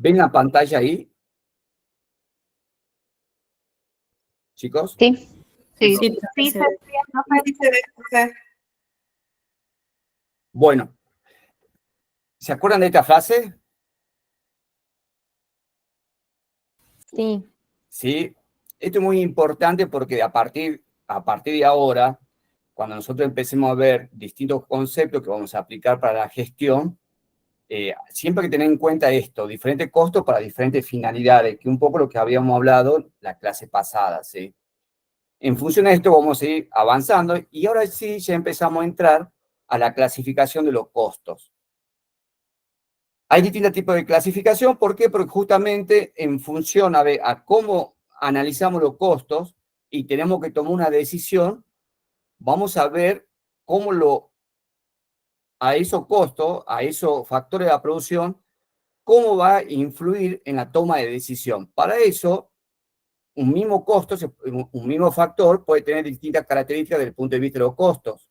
¿Ven la pantalla ahí? ¿Chicos? Sí. Sí, Sí, sí, se ve. Bueno, ¿se acuerdan de esta frase? Sí. Sí. Esto es muy importante porque a partir de ahora, cuando nosotros empecemos a ver distintos conceptos que vamos a aplicar para la gestión, siempre hay que tener en cuenta esto, diferentes costos para diferentes finalidades, que un poco lo que habíamos hablado la clase pasada, ¿sí? En función de esto vamos a ir avanzando y ahora sí ya empezamos a entrar a la clasificación de los costos. Hay distintos tipos de clasificación, ¿por qué? Porque justamente en función a cómo analizamos los costos y tenemos que tomar una decisión, vamos a ver cómo a esos costos, a esos factores de la producción, cómo va a influir en la toma de decisión. Para eso, un mismo costo, un mismo factor puede tener distintas características desde el punto de vista de los costos.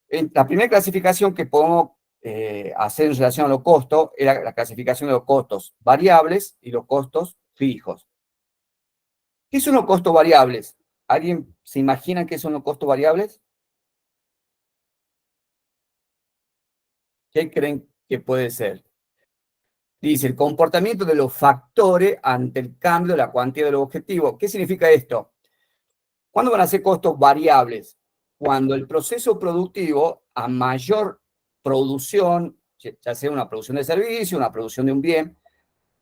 La primera clasificación que podemos hacer en relación a los costos es la clasificación de los costos variables y los costos fijos. ¿Qué son los costos variables? ¿Alguien se imagina qué son los costos variables? ¿Qué creen que puede ser? Dice, el comportamiento de los factores ante el cambio de la cuantía de los objetivos. ¿Qué significa esto? ¿Cuándo van a ser costos variables? Cuando el proceso productivo, a mayor producción, ya sea una producción de servicio, una producción de un bien,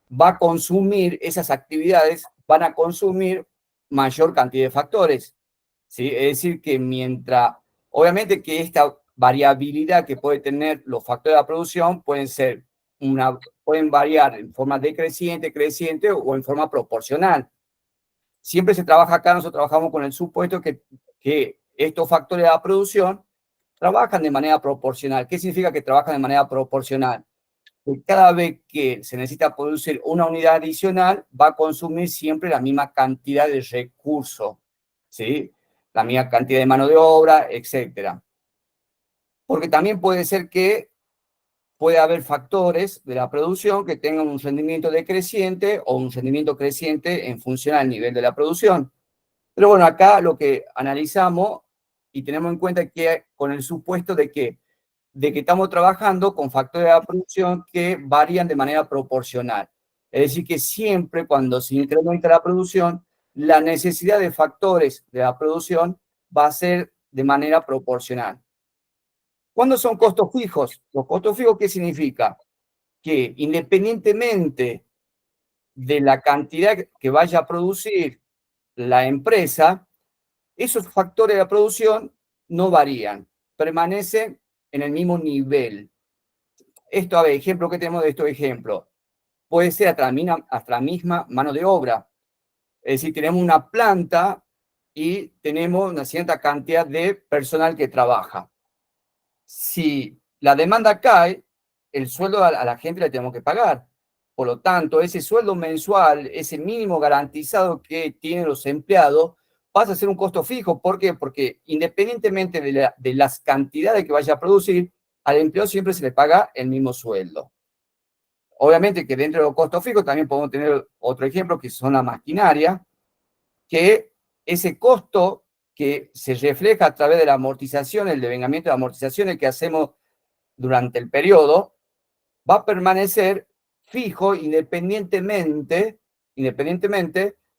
va a consumir, esas actividades van a consumir mayor cantidad de factores. ¿Sí? Es decir, que mientras, obviamente que esta variabilidad que puede tener los factores de la producción pueden variar en forma decreciente, creciente o en forma proporcional. Siempre se trabaja acá, nosotros trabajamos con el supuesto que estos factores de la producción trabajan de manera proporcional. ¿Qué significa que trabajan de manera proporcional? Que cada vez que se necesita producir una unidad adicional, va a consumir siempre la misma cantidad de recursos, ¿sí? La misma cantidad de mano de obra, etcétera. Porque también puede ser que puede haber factores de la producción que tengan un rendimiento decreciente o un rendimiento creciente en función al nivel de la producción. Pero bueno, acá lo que analizamos y tenemos en cuenta que con el supuesto de que estamos trabajando con factores de la producción que varían de manera proporcional. Es decir, que siempre cuando se incrementa la producción, la necesidad de factores de la producción va a ser de manera proporcional. ¿Cuándo son costos fijos? Los costos fijos, ¿qué significa? Que independientemente de la cantidad que vaya a producir la empresa, esos factores de la producción no varían, permanecen en el mismo nivel. Esto, a ver, ejemplo, ¿qué tenemos de estos ejemplos? Puede ser hasta la misma mano de obra. Es decir, tenemos una planta y tenemos una cierta cantidad de personal que trabaja. Si la demanda cae, el sueldo a la gente le tenemos que pagar. Por lo tanto, ese sueldo mensual, ese mínimo garantizado que tienen los empleados, pasa a ser un costo fijo. ¿Por qué? Porque independientemente de las cantidades que vaya a producir, al empleado siempre se le paga el mismo sueldo. Obviamente que dentro de los costos fijos también podemos tener otro ejemplo, que son la maquinaria, que ese costo que se refleja a través de la amortización, el devengamiento de amortizaciones que hacemos durante el periodo, va a permanecer fijo independientemente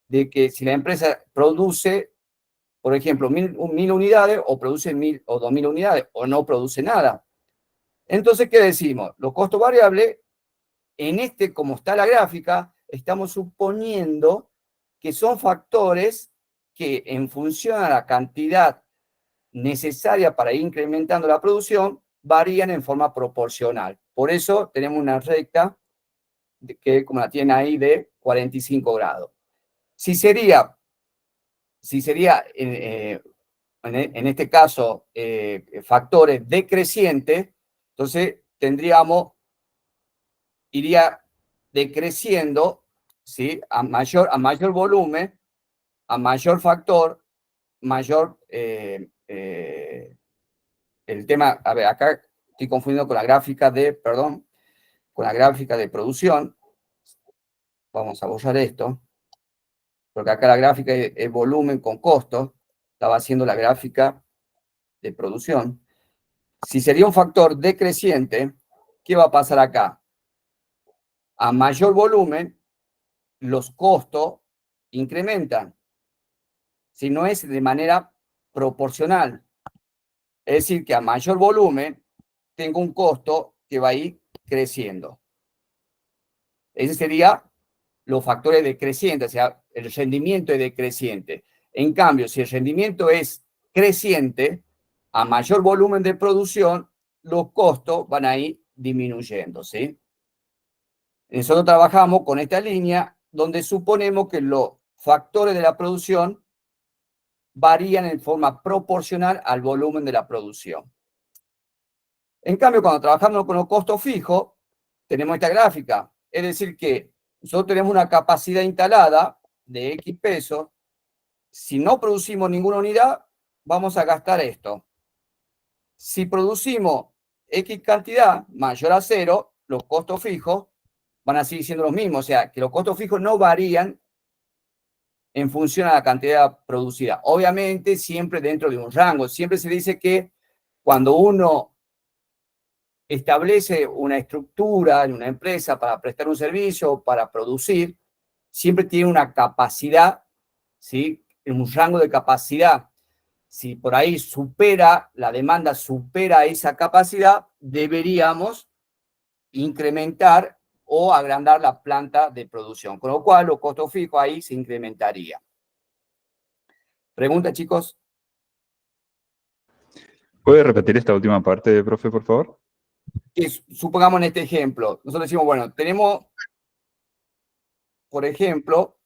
de que si la empresa produce, por ejemplo, 1.000 unidades o produce 1.000 o 2.000 unidades o no produce nada. Entonces, ¿qué decimos? Los costos variables, como está la gráfica, estamos suponiendo que son factores que en función a la cantidad necesaria para ir incrementando la producción, varían en forma proporcional. Por eso tenemos una recta que, como la tienen ahí, de 45 grados. Si sería en este caso, factores decrecientes, entonces iría decreciendo, ¿sí? A mayor volumen, a mayor factor, mayor el tema, a ver, acá estoy confundiendo con la gráfica perdón, con la gráfica de producción. Vamos a borrar esto, porque acá la gráfica es volumen con costo. Estaba haciendo la gráfica de producción. Si sería un factor decreciente, ¿qué va a pasar acá? A mayor volumen, los costos incrementan. Si no es de manera proporcional. Es decir, que a mayor volumen, tengo un costo que va a ir creciendo. Ese sería los factores decrecientes, o sea, el rendimiento es decreciente. En cambio, si el rendimiento es creciente, a mayor volumen de producción, los costos van a ir disminuyendo, ¿sí? Nosotros trabajamos con esta línea donde suponemos que los factores de la producción varían en forma proporcional al volumen de la producción. En cambio, cuando trabajamos con los costos fijos, tenemos esta gráfica. Es decir, que nosotros tenemos una capacidad instalada de X pesos. Si no producimos ninguna unidad, vamos a gastar esto. Si producimos X cantidad mayor a 0, los costos fijos van a seguir siendo los mismos. O sea, que los costos fijos no varían en función a la cantidad producida. Obviamente, siempre dentro de un rango. Siempre se dice que cuando uno establece una estructura en una empresa para prestar un servicio o para producir, siempre tiene una capacidad, ¿sí? En un rango de capacidad. Si por ahí supera, la demanda supera esa capacidad, deberíamos incrementar o agrandar la planta de producción, con lo cual los costos fijos ahí se incrementarían. ¿Pregunta, chicos? ¿Puede repetir esta última parte, profe, por favor? Que supongamos en este ejemplo, nosotros decimos, bueno, tenemos, por ejemplo,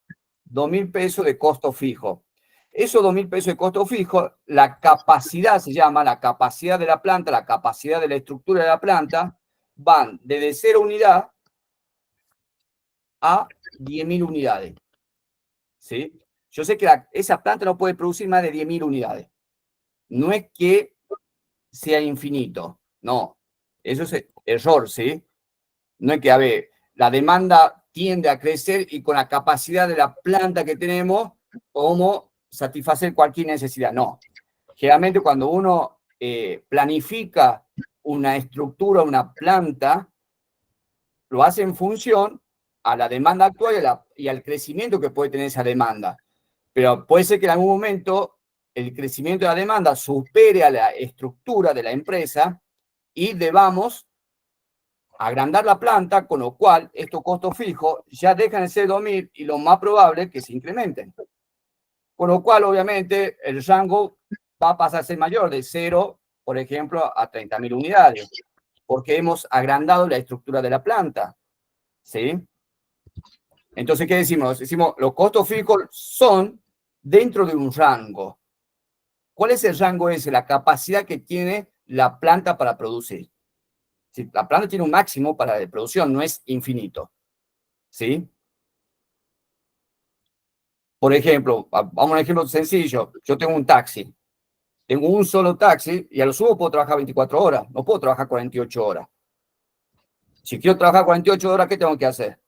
2.000 pesos de costo fijo. Esos 2.000 pesos de costo fijo, la capacidad se llama, la capacidad de la planta, la capacidad de la estructura de la planta, van desde 0 unidad a 10.000 unidades. ¿Sí? Yo sé que esa planta no puede producir más de 10.000 unidades. No es que sea infinito, no. Eso es error, ¿sí? No es que, a ver, la demanda tiende a crecer y con la capacidad de la planta que tenemos, podemos satisfacer cualquier necesidad. No. Generalmente cuando uno planifica una estructura, una planta, lo hace en función a la demanda actual y al crecimiento que puede tener esa demanda. Pero puede ser que en algún momento el crecimiento de la demanda supere a la estructura de la empresa y debamos agrandar la planta, con lo cual estos costos fijos ya dejan de ser 2.000 y lo más probable es que se incrementen. Con lo cual, obviamente, el rango va a pasar a ser mayor, de 0, por ejemplo, a 30.000 unidades, porque hemos agrandado la estructura de la planta. ¿Sí? Entonces, ¿qué decimos? Decimos, los costos fijos son dentro de un rango. ¿Cuál es el rango ese? La capacidad que tiene la planta para producir. Si la planta tiene un máximo para la producción, no es infinito. ¿Sí? Por ejemplo, vamos a un ejemplo sencillo. Yo tengo un taxi. Tengo un solo taxi y a lo sumo puedo trabajar 24 horas. No puedo trabajar 48 horas. Si quiero trabajar 48 horas, ¿qué tengo que hacer?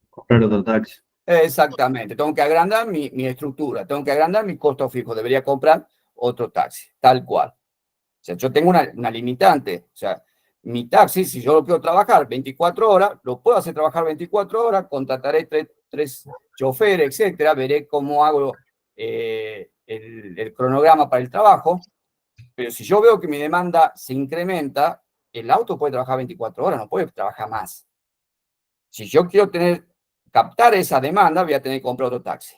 Comprar otro taxi. Exactamente. Tengo que agrandar mi estructura. Tengo que agrandar mi costo fijo. Debería comprar otro taxi. Tal cual. O sea, yo tengo una limitante. O sea, mi taxi, si yo lo quiero trabajar 24 horas, lo puedo hacer trabajar 24 horas, contrataré tres choferes, etcétera, veré cómo hago el cronograma para el trabajo, pero si yo veo que mi demanda se incrementa, el auto puede trabajar 24 horas, no puede trabajar más. Si yo quiero captar esa demanda, voy a tener que comprar otro taxi.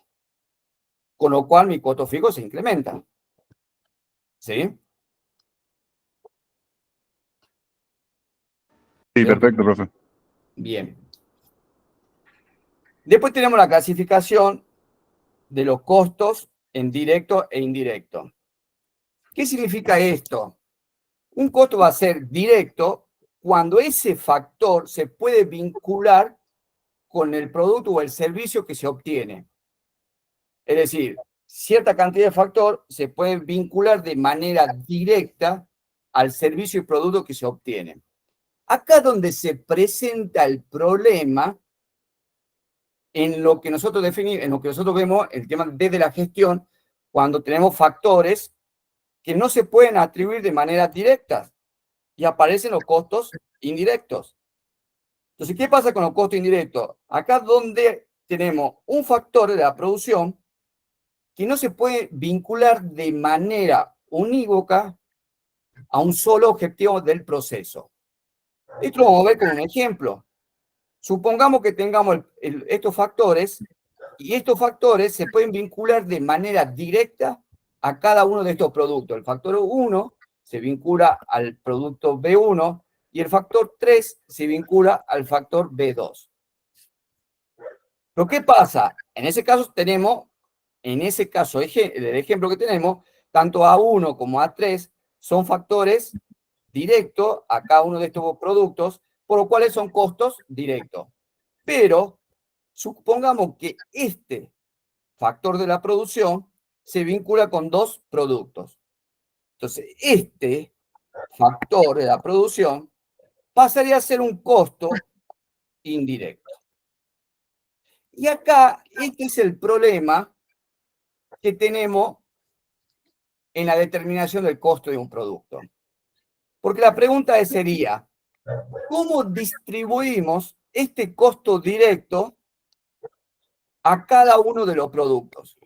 Con lo cual, mi costo fijo se incrementa. ¿Sí? Sí, perfecto, profe. Bien. Después tenemos la clasificación de los costos en directo e indirecto. ¿Qué significa esto? Un costo va a ser directo cuando ese factor se puede vincular con el producto o el servicio que se obtiene. Es decir, cierta cantidad de factor se puede vincular de manera directa al servicio y producto que se obtiene. Acá es donde se presenta el problema en lo que nosotros definimos, en lo que nosotros vemos el tema desde la gestión, cuando tenemos factores que no se pueden atribuir de manera directa y aparecen los costos indirectos. Entonces, ¿qué pasa con los costos indirectos? Acá es donde tenemos un factor de la producción que no se puede vincular de manera unívoca a un solo objetivo del proceso. Esto lo vamos a ver con un ejemplo. Supongamos que tengamos estos factores, y estos factores se pueden vincular de manera directa a cada uno de estos productos. El factor 1 se vincula al producto B1 y el factor 3 se vincula al factor B2. ¿Pero qué pasa? En ese caso tenemos, del ejemplo que tenemos, tanto A1 como A3 son factores directos a cada uno de estos productos, por lo cual son costos directos. Pero supongamos que este factor de la producción se vincula con dos productos. Entonces, este factor de la producción pasaría a ser un costo indirecto. Y acá, este es el problema que tenemos en la determinación del costo de un producto. Porque la pregunta sería, ¿cómo distribuimos este costo directo a cada uno de los productos?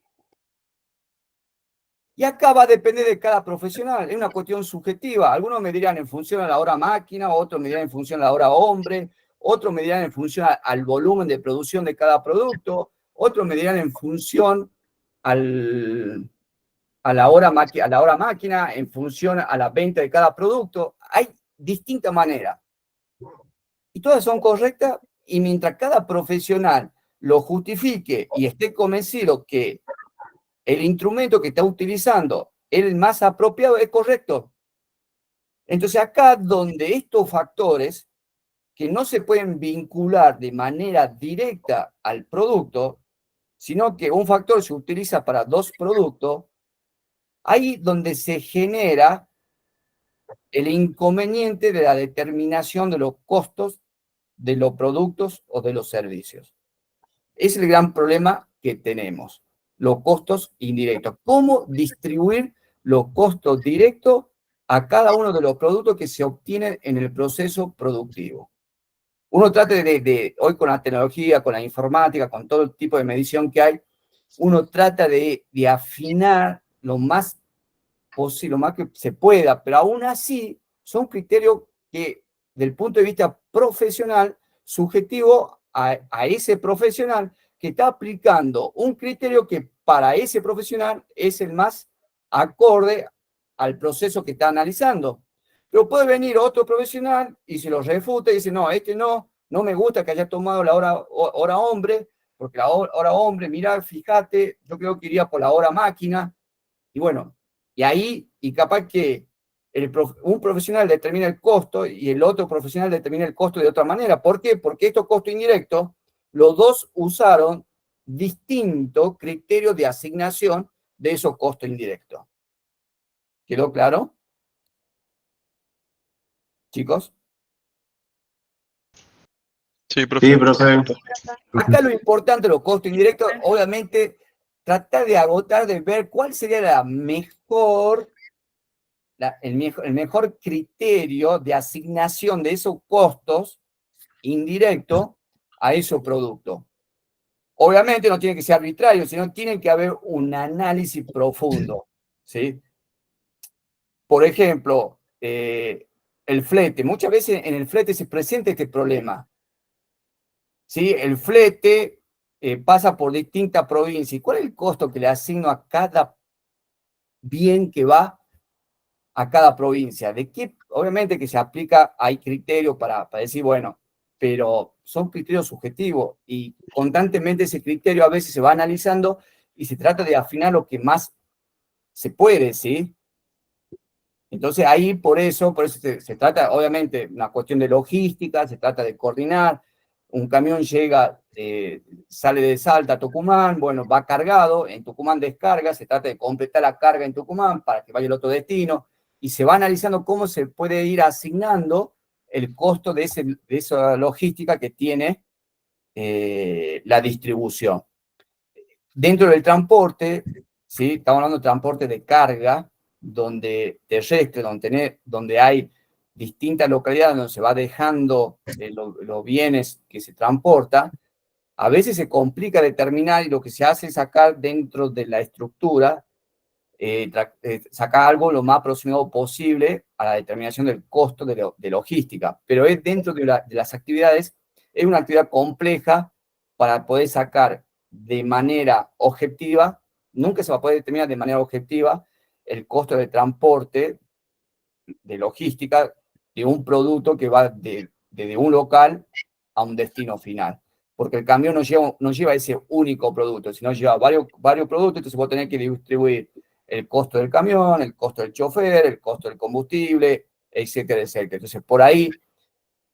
Y acá va a depender de cada profesional, es una cuestión subjetiva. Algunos me dirán en función a la hora máquina, otros me dirán en función a la hora hombre, otros me dirán en función al volumen de producción de cada producto, otros me dirán en función a la hora máquina, en función a la venta de cada producto. Hay distintas maneras. Y todas son correctas, y mientras cada profesional lo justifique y esté convencido que el instrumento que está utilizando es el más apropiado, es correcto. Entonces acá donde estos factores que no se pueden vincular de manera directa al producto, sino que un factor se utiliza para dos productos, ahí donde se genera el inconveniente de la determinación de los costos de los productos o de los servicios. Es el gran problema que tenemos, los costos indirectos. ¿Cómo distribuir los costos directos a cada uno de los productos que se obtienen en el proceso productivo? Uno trata hoy con la tecnología, con la informática, con todo el tipo de medición que hay, uno trata de afinar lo más posible, lo más que se pueda, pero aún así son criterios que, del punto de vista profesional, subjetivo a ese profesional que está aplicando un criterio que para ese profesional es el más acorde al proceso que está analizando. Pero puede venir otro profesional y se lo refuta y dice, no, no me gusta que haya tomado la hora hombre, porque la hora hombre, mirá, fíjate, yo creo que iría por la hora máquina. Y bueno, y ahí, y capaz que un profesional determina el costo y el otro profesional determina el costo de otra manera. ¿Por qué? Porque estos costos indirectos, los dos usaron distintos criterios de asignación de esos costos indirectos. ¿Quedó claro? Chicos. Sí, profe. Sí, profe. Acá lo importante de los costos indirectos, obviamente, tratar de agotar, de ver cuál sería el mejor criterio de asignación de esos costos indirectos a esos productos. Obviamente no tiene que ser arbitrario, sino tiene que haber un análisis profundo, ¿sí? Por ejemplo, el flete. Muchas veces en el flete se presenta este problema. ¿Sí? El flete pasa por distintas provincias. ¿Y cuál es el costo que le asigno a cada bien que va a cada provincia? ¿De qué? Obviamente que se aplica, hay criterios para decir, bueno, pero son criterios subjetivos y constantemente ese criterio a veces se va analizando y se trata de afinar lo que más se puede, ¿sí? Entonces ahí por eso se trata, obviamente, una cuestión de logística, se trata de coordinar. Un camión llega, sale de Salta a Tucumán, bueno, va cargado, en Tucumán descarga, se trata de completar la carga en Tucumán para que vaya al otro destino, y se va analizando cómo se puede ir asignando el costo de esa logística que tiene la distribución. Dentro del transporte, ¿sí? Estamos hablando de transporte de carga, terrestre, donde hay distintas localidades donde se va dejando los bienes que se transporta. A veces se complica determinar y lo que se hace es sacar dentro de la estructura, sacar algo lo más aproximado posible a la determinación del costo de logística. Pero es dentro de las actividades, es una actividad compleja para poder sacar de manera objetiva, nunca se va a poder determinar de manera objetiva el costo de transporte, de logística, de un producto que va desde un local a un destino final. Porque el camión no lleva ese único producto, sino lleva varios productos, entonces vos tenés que distribuir el costo del camión, el costo del chofer, el costo del combustible, etcétera, etcétera. Entonces, por ahí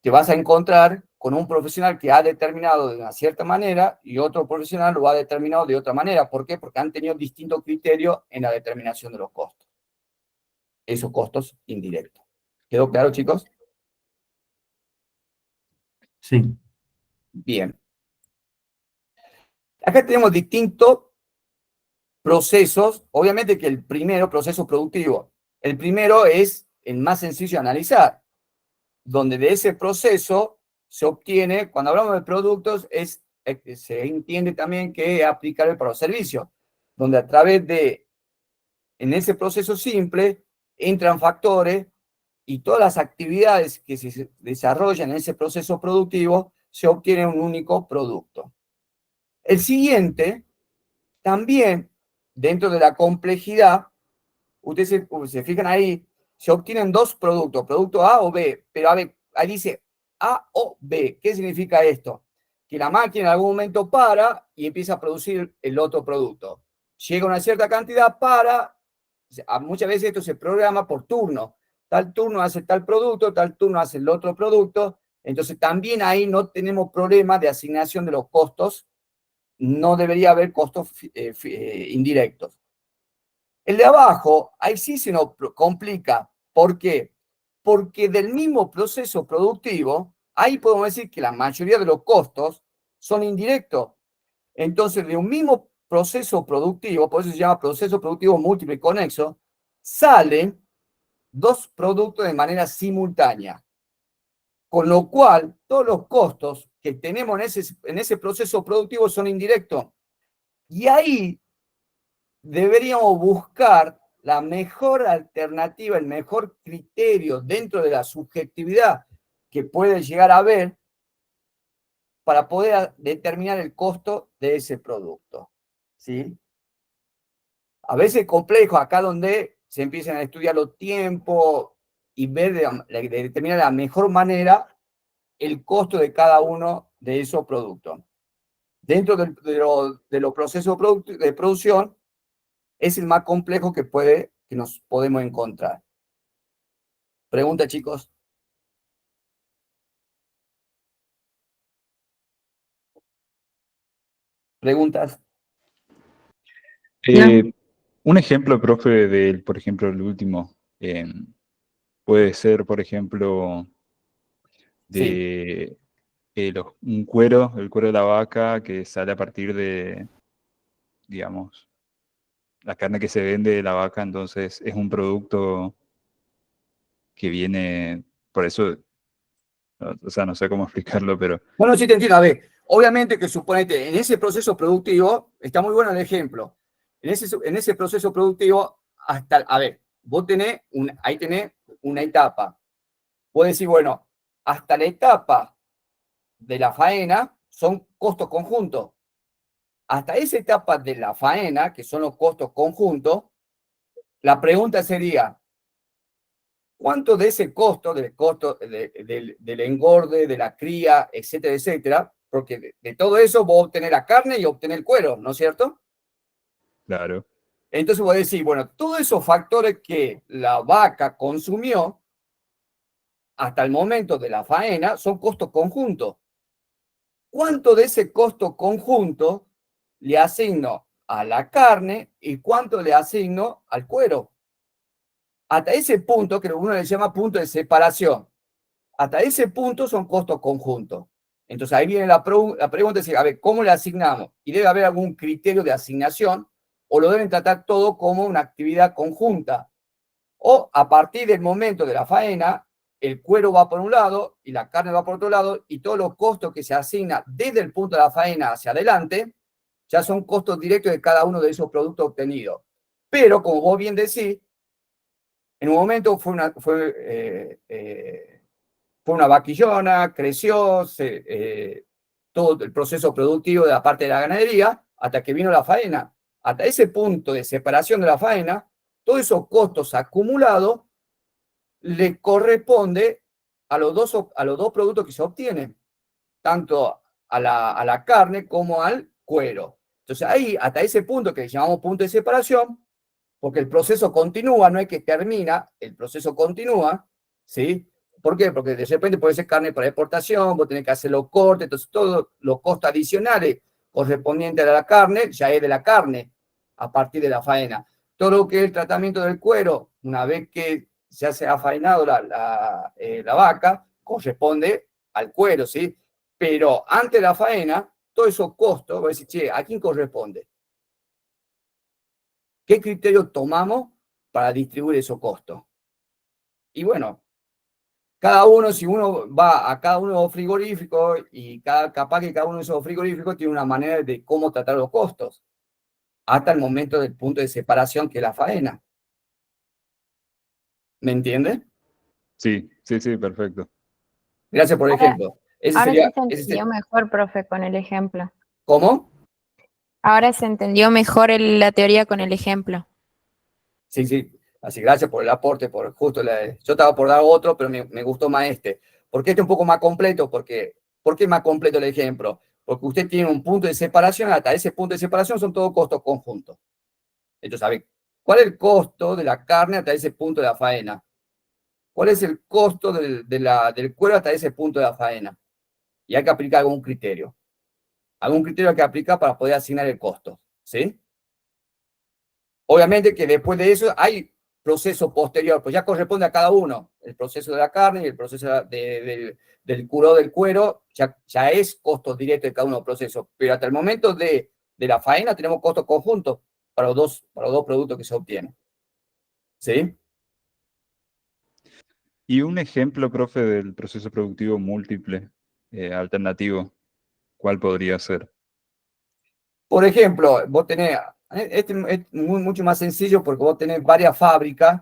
te vas a encontrar con un profesional que ha determinado de una cierta manera y otro profesional lo ha determinado de otra manera. ¿Por qué? Porque han tenido distintos criterios en la determinación de los costos. Esos costos indirectos. ¿Quedó claro, chicos? Sí. Bien. Acá tenemos distintos procesos. Obviamente que el primero, proceso productivo, el primero es el más sencillo de analizar, donde de ese proceso se obtiene, cuando hablamos de productos, se entiende también que es aplicable para los servicios, donde a través en ese proceso simple, entran factores y todas las actividades que se desarrollan en ese proceso productivo, se obtiene un único producto. El siguiente, también, dentro de la complejidad, ustedes se fijan ahí, se obtienen dos productos, producto A o B, pero a ver, ahí dice A o B. ¿Qué significa esto? Que la máquina en algún momento para y empieza a producir el otro producto. Llega una cierta cantidad, muchas veces esto se programa por turno. Tal turno hace tal producto, tal turno hace el otro producto. Entonces también ahí no tenemos problema de asignación de los costos. No debería haber costos indirectos. El de abajo, ahí sí se nos complica. ¿Por qué? Porque del mismo proceso productivo, ahí podemos decir que la mayoría de los costos son indirectos. Entonces, de un mismo proceso productivo, por eso se llama proceso productivo múltiple y conexo, salen dos productos de manera simultánea. Con lo cual, todos los costos que tenemos en ese proceso productivo son indirectos. Y ahí deberíamos buscar la mejor alternativa, el mejor criterio dentro de la subjetividad que puede llegar a haber para poder determinar el costo de ese producto. ¿Sí? A veces es complejo acá donde se empiezan a estudiar los tiempos y ver de determinar de la mejor manera el costo de cada uno de esos productos. Dentro de los procesos de producción, es el más complejo que nos podemos encontrar. Pregunta, chicos. ¿Preguntas? Un ejemplo, profe, por ejemplo, el último, puede ser, por ejemplo, Sí. de un cuero, el cuero de la vaca que sale a partir de, digamos, la carne que se vende de la vaca, entonces es un producto que viene, por eso, o sea, no sé cómo explicarlo, pero Bueno, sí te entiendo. A ver, obviamente que suponete, en ese proceso productivo, está muy bueno el ejemplo. En ese proceso productivo, a ver, ahí tenés una etapa. Puedes decir, bueno, hasta la etapa de la faena son costos conjuntos. Hasta esa etapa de la faena, que son los costos conjuntos, la pregunta sería, ¿cuánto de ese costo, del engorde, de la cría, etcétera, etcétera? Porque de todo eso vos obtenés la carne y obtenés el cuero, ¿no es cierto? claro, Entonces vos decís, bueno, todos esos factores que la vaca consumió hasta el momento de la faena son costos conjuntos. ¿Cuánto de ese costo conjunto le asigno a la carne y cuánto le asigno al cuero? Hasta ese punto, que uno le llama punto de separación. hasta ese punto son costos conjuntos. Entonces ahí viene la pregunta, es decir, a ver, ¿cómo le asignamos? Y debe haber algún criterio de asignación, o lo deben tratar todo como una actividad conjunta. O a partir del momento de la faena, el cuero va por un lado y la carne va por otro lado, y todos los costos que se asignan desde el punto de la faena hacia adelante, ya son costos directos de cada uno de esos productos obtenidos. Pero, como vos bien decís, en un momento fue una vaquillona, creció, todo el proceso productivo de la parte de la ganadería, hasta que vino la faena. Hasta ese punto de separación de la faena, todos esos costos acumulados le corresponde a los dos productos que se obtienen, tanto a la carne como al cuero. Entonces ahí, hasta ese punto que llamamos punto de separación, porque el proceso continúa, no es que termina, el proceso continúa, ¿sí? ¿Por qué? Porque de repente puede ser carne para exportación, vos tenés que hacer los cortes, entonces todos los costos adicionales correspondientes a la carne ya es de la carne a partir de la faena. Todo lo que es el tratamiento del cuero, una vez que ya se ha faenado la vaca, corresponde al cuero, ¿sí? Pero antes de la faena, todos esos costos, vos decís, che, ¿a quién corresponde? ¿Qué criterio tomamos para distribuir esos costos? Y bueno, cada uno, si uno va a cada uno de los frigoríficos, y capaz que cada uno de esos frigoríficos tiene una manera de cómo tratar los costos, hasta el momento del punto de separación que es la faena. ¿Me entiende? Sí, perfecto. Gracias por el Ahora- ejemplo. Ese Ahora sería, sí se entendió mejor, profe, con el ejemplo. ¿Cómo? Ahora se entendió mejor la teoría con el ejemplo. Sí, sí. Así, gracias por el aporte, por justo yo estaba por dar otro, pero me gustó más este. Porque este es un poco más completo, ¿por qué es más completo el ejemplo? Porque usted tiene un punto de separación, hasta ese punto de separación son todos costos conjuntos. Entonces, a ver, ¿cuál es el costo de la carne hasta ese punto de la faena? ¿Cuál es el costo del cuero hasta ese punto de la faena? Y hay que aplicar algún criterio. Algún criterio hay que aplicar para poder asignar el costo, ¿sí? Obviamente que después de eso hay proceso posterior, pues ya corresponde a cada uno. El proceso de la carne y el proceso del curado del cuero ya es costo directo de cada uno de los procesos. Pero hasta el momento de la faena tenemos costos conjuntos para los dos productos que se obtienen. ¿Sí? Y un ejemplo, profe, del proceso productivo múltiple, alternativo, ¿cuál podría ser? Por ejemplo, vos tenés, este es mucho más sencillo porque vos tenés varias fábricas.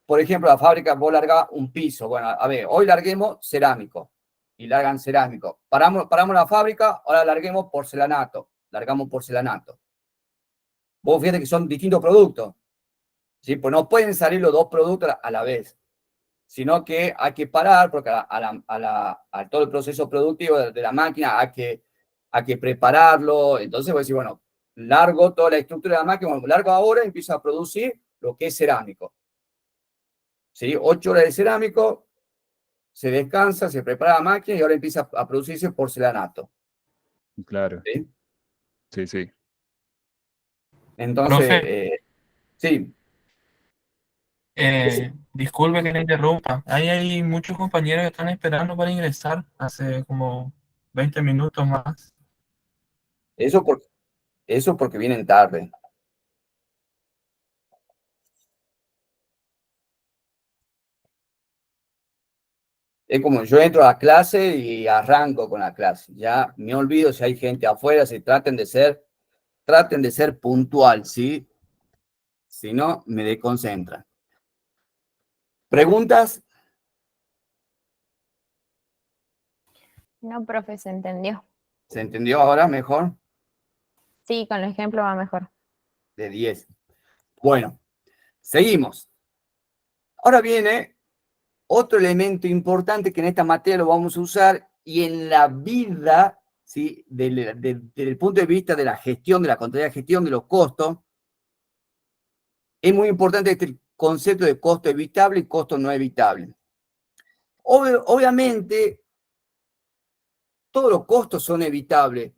Por ejemplo, la fábrica, vos largás un piso. Bueno, a ver, hoy larguemos cerámico y largan cerámico. Paramos la fábrica, ahora larguemos porcelanato. Largamos porcelanato. Vos fíjate que son distintos productos, ¿sí? Pues no pueden salir los dos productos a la vez, sino que hay que parar porque a todo el proceso productivo de la máquina hay que prepararlo. Entonces voy a decir, bueno, largo toda la estructura de la máquina, bueno, largo ahora y empiezo a producir lo que es cerámico. ¿Sí? 8 horas de cerámico, se descansa, se prepara la máquina y ahora empieza a producirse porcelanato. Claro, ¿Sí? sí. Entonces, Profe, sí. disculpe que le interrumpa. Hay muchos compañeros que están esperando para ingresar hace como 20 minutos más. Eso, eso porque vienen tarde. Es como yo entro a la clase y arranco con la clase. Ya me olvido si hay gente afuera, si traten de ser puntual, ¿sí? Si no, me desconcentran. ¿Preguntas? No, profe, se entendió. ¿Se entendió ahora mejor? Sí, con el ejemplo va mejor. De 10. Bueno, seguimos. Ahora viene otro elemento importante que en esta materia lo vamos a usar y en la vida, ¿sí? Desde el punto de vista de la gestión, de la contabilidad de gestión de los costos, es muy importante este concepto de costo evitable y costo no evitable. Obviamente, todos los costos son evitables,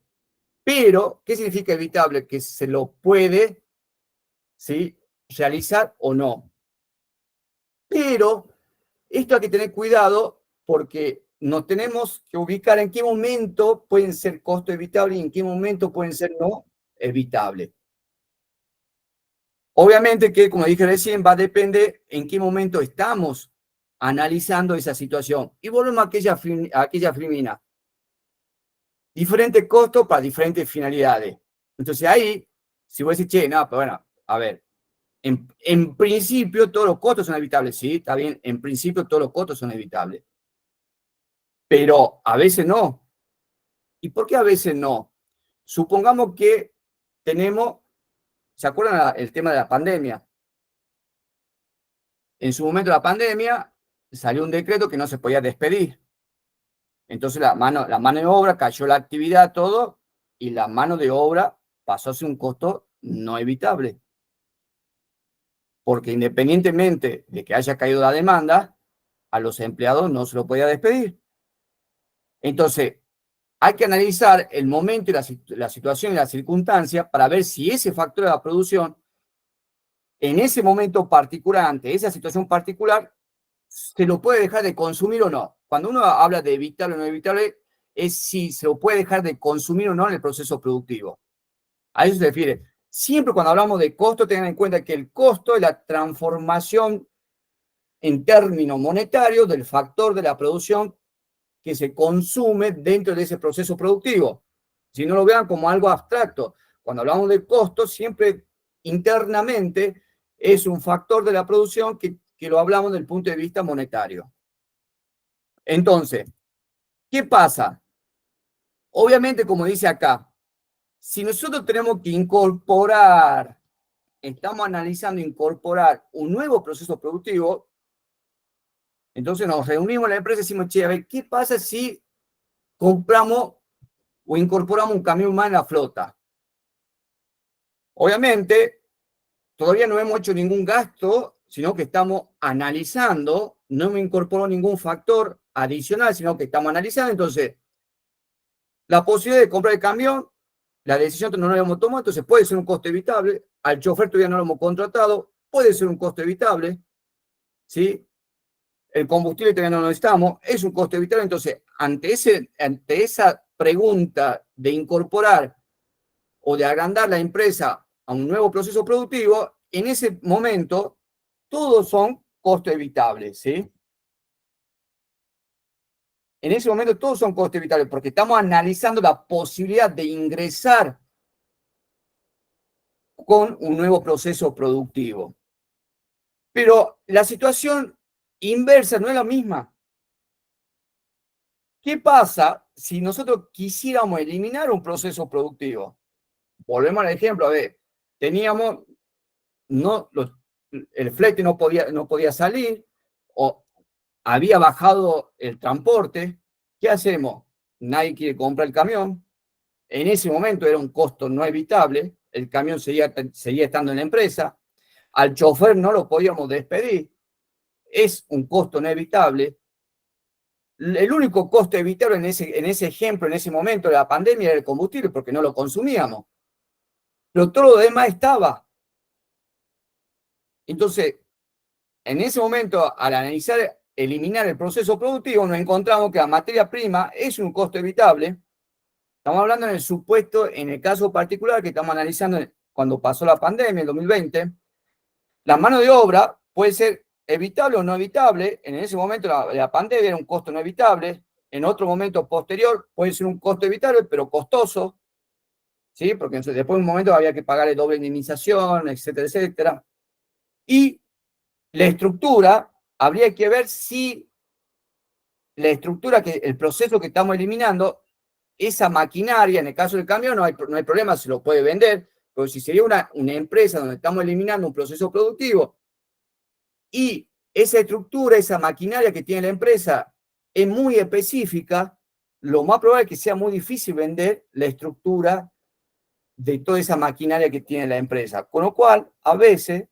pero ¿qué significa evitable? Que se lo puede, ¿sí? Realizar o no. Pero esto hay que tener cuidado porque nos tenemos que ubicar en qué momento pueden ser costos evitables y en qué momento pueden ser no evitables. Obviamente que, como dije recién, va a depender en qué momento estamos analizando esa situación. Y volvemos a aquella filmina. Diferentes costos para diferentes finalidades. Entonces ahí, si vos decís, che, no, pero bueno, a ver, en principio todos los costos son evitables, sí, está bien, en principio todos los costos son evitables. Pero a veces no. ¿Y por qué a veces no? Supongamos que tenemos, ¿se acuerdan el tema de la pandemia? En su momento de la pandemia salió un decreto que no se podía despedir. Entonces la mano de obra cayó la actividad, todo, y la mano de obra pasó a ser un costo no evitable. Porque independientemente de que haya caído la demanda, a los empleados no se lo podía despedir. Entonces, hay que analizar el momento y la situación y la circunstancia para ver si ese factor de la producción, en ese momento particular, ante esa situación particular, se lo puede dejar de consumir o no. Cuando uno habla de evitable o no evitable, es si se lo puede dejar de consumir o no en el proceso productivo. A eso se refiere. Siempre cuando hablamos de costo, tengan en cuenta que el costo es la transformación en términos monetarios del factor de la producción que se consume dentro de ese proceso productivo. Si no lo vean como algo abstracto. Cuando hablamos de costo, siempre internamente es un factor de la producción que lo hablamos desde el punto de vista monetario. Entonces, ¿qué pasa? Obviamente, como dice acá, si nosotros tenemos que incorporar, estamos analizando incorporar un nuevo proceso productivo, entonces nos reunimos en la empresa y decimos, che, a ver, ¿qué pasa si compramos o incorporamos un camión más en la flota? Obviamente, todavía no hemos hecho ningún gasto, sino que estamos analizando, no me incorporó ningún factor adicional, sino que estamos analizando. Entonces, la posibilidad de comprar el camión, la decisión no la hemos tomado, entonces puede ser un costo evitable. Al chofer todavía no lo hemos contratado, puede ser un costo evitable, ¿sí? El combustible todavía no lo necesitamos, es un costo evitable. Entonces, ante esa pregunta de incorporar o de agrandar la empresa a un nuevo proceso productivo, en ese momento todos son costos evitables, ¿sí? En ese momento todos son costos evitables porque estamos analizando la posibilidad de ingresar con un nuevo proceso productivo. Pero la situación inversa no es la misma. ¿Qué pasa si nosotros quisiéramos eliminar un proceso productivo? Volvemos al ejemplo, a ver, teníamos, el flete no podía salir, o había bajado el transporte. ¿Qué hacemos? Nadie quiere comprar el camión. En ese momento era un costo no evitable, el camión seguía estando en la empresa, al chofer no lo podíamos despedir, es un costo no evitable. El único costo evitable en ese ejemplo, en ese momento de la pandemia, era el combustible, porque no lo consumíamos. Pero todo lo demás estaba. Entonces, en ese momento, al analizar, eliminar el proceso productivo, nos encontramos que la materia prima es un costo evitable. Estamos hablando en el supuesto, en el caso particular que estamos analizando cuando pasó la pandemia, en 2020, la mano de obra puede ser evitable o no evitable. En ese momento la pandemia era un costo no evitable. En otro momento posterior puede ser un costo evitable, pero costoso, ¿sí? Porque después de un momento había que pagarle doble indemnización, etcétera, etcétera. Y la estructura, habría que ver si la estructura, el proceso que estamos eliminando, esa maquinaria, en el caso del camión no hay problema, se lo puede vender, pero si sería una empresa donde estamos eliminando un proceso productivo y esa estructura, esa maquinaria que tiene la empresa es muy específica, lo más probable es que sea muy difícil vender la estructura de toda esa maquinaria que tiene la empresa, con lo cual a veces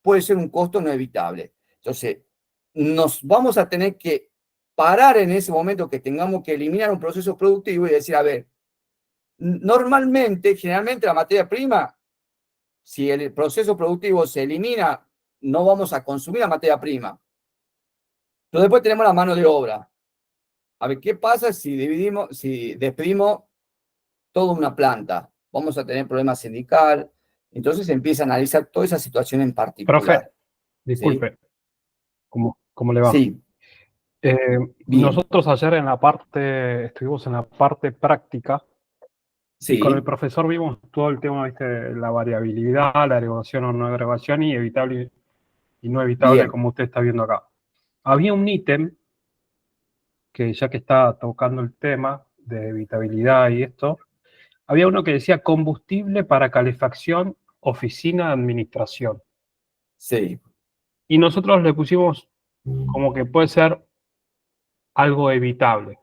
puede ser un costo no evitable. Entonces, nos vamos a tener que parar en ese momento que tengamos que eliminar un proceso productivo y decir, a ver, generalmente la materia prima, si el proceso productivo se elimina, no vamos a consumir la materia prima. Pero después tenemos la mano de obra. A ver, ¿qué pasa si despedimos toda una planta? Vamos a tener problemas sindical. Entonces se empieza a analizar toda esa situación en particular. Profe, disculpe, ¿cómo le va? Sí, bien. Nosotros ayer estuvimos en la parte práctica y con el Sí, profesor vimos todo el tema, ¿viste? La variabilidad, la agregación o no agregación y evitable y no evitable, bien. como usted está viendo acá. Había un ítem que, ya que está tocando el tema de evitabilidad y esto, había uno que decía combustible para calefacción, oficina de administración. Sí, Y nosotros le pusimos como que puede ser algo evitable.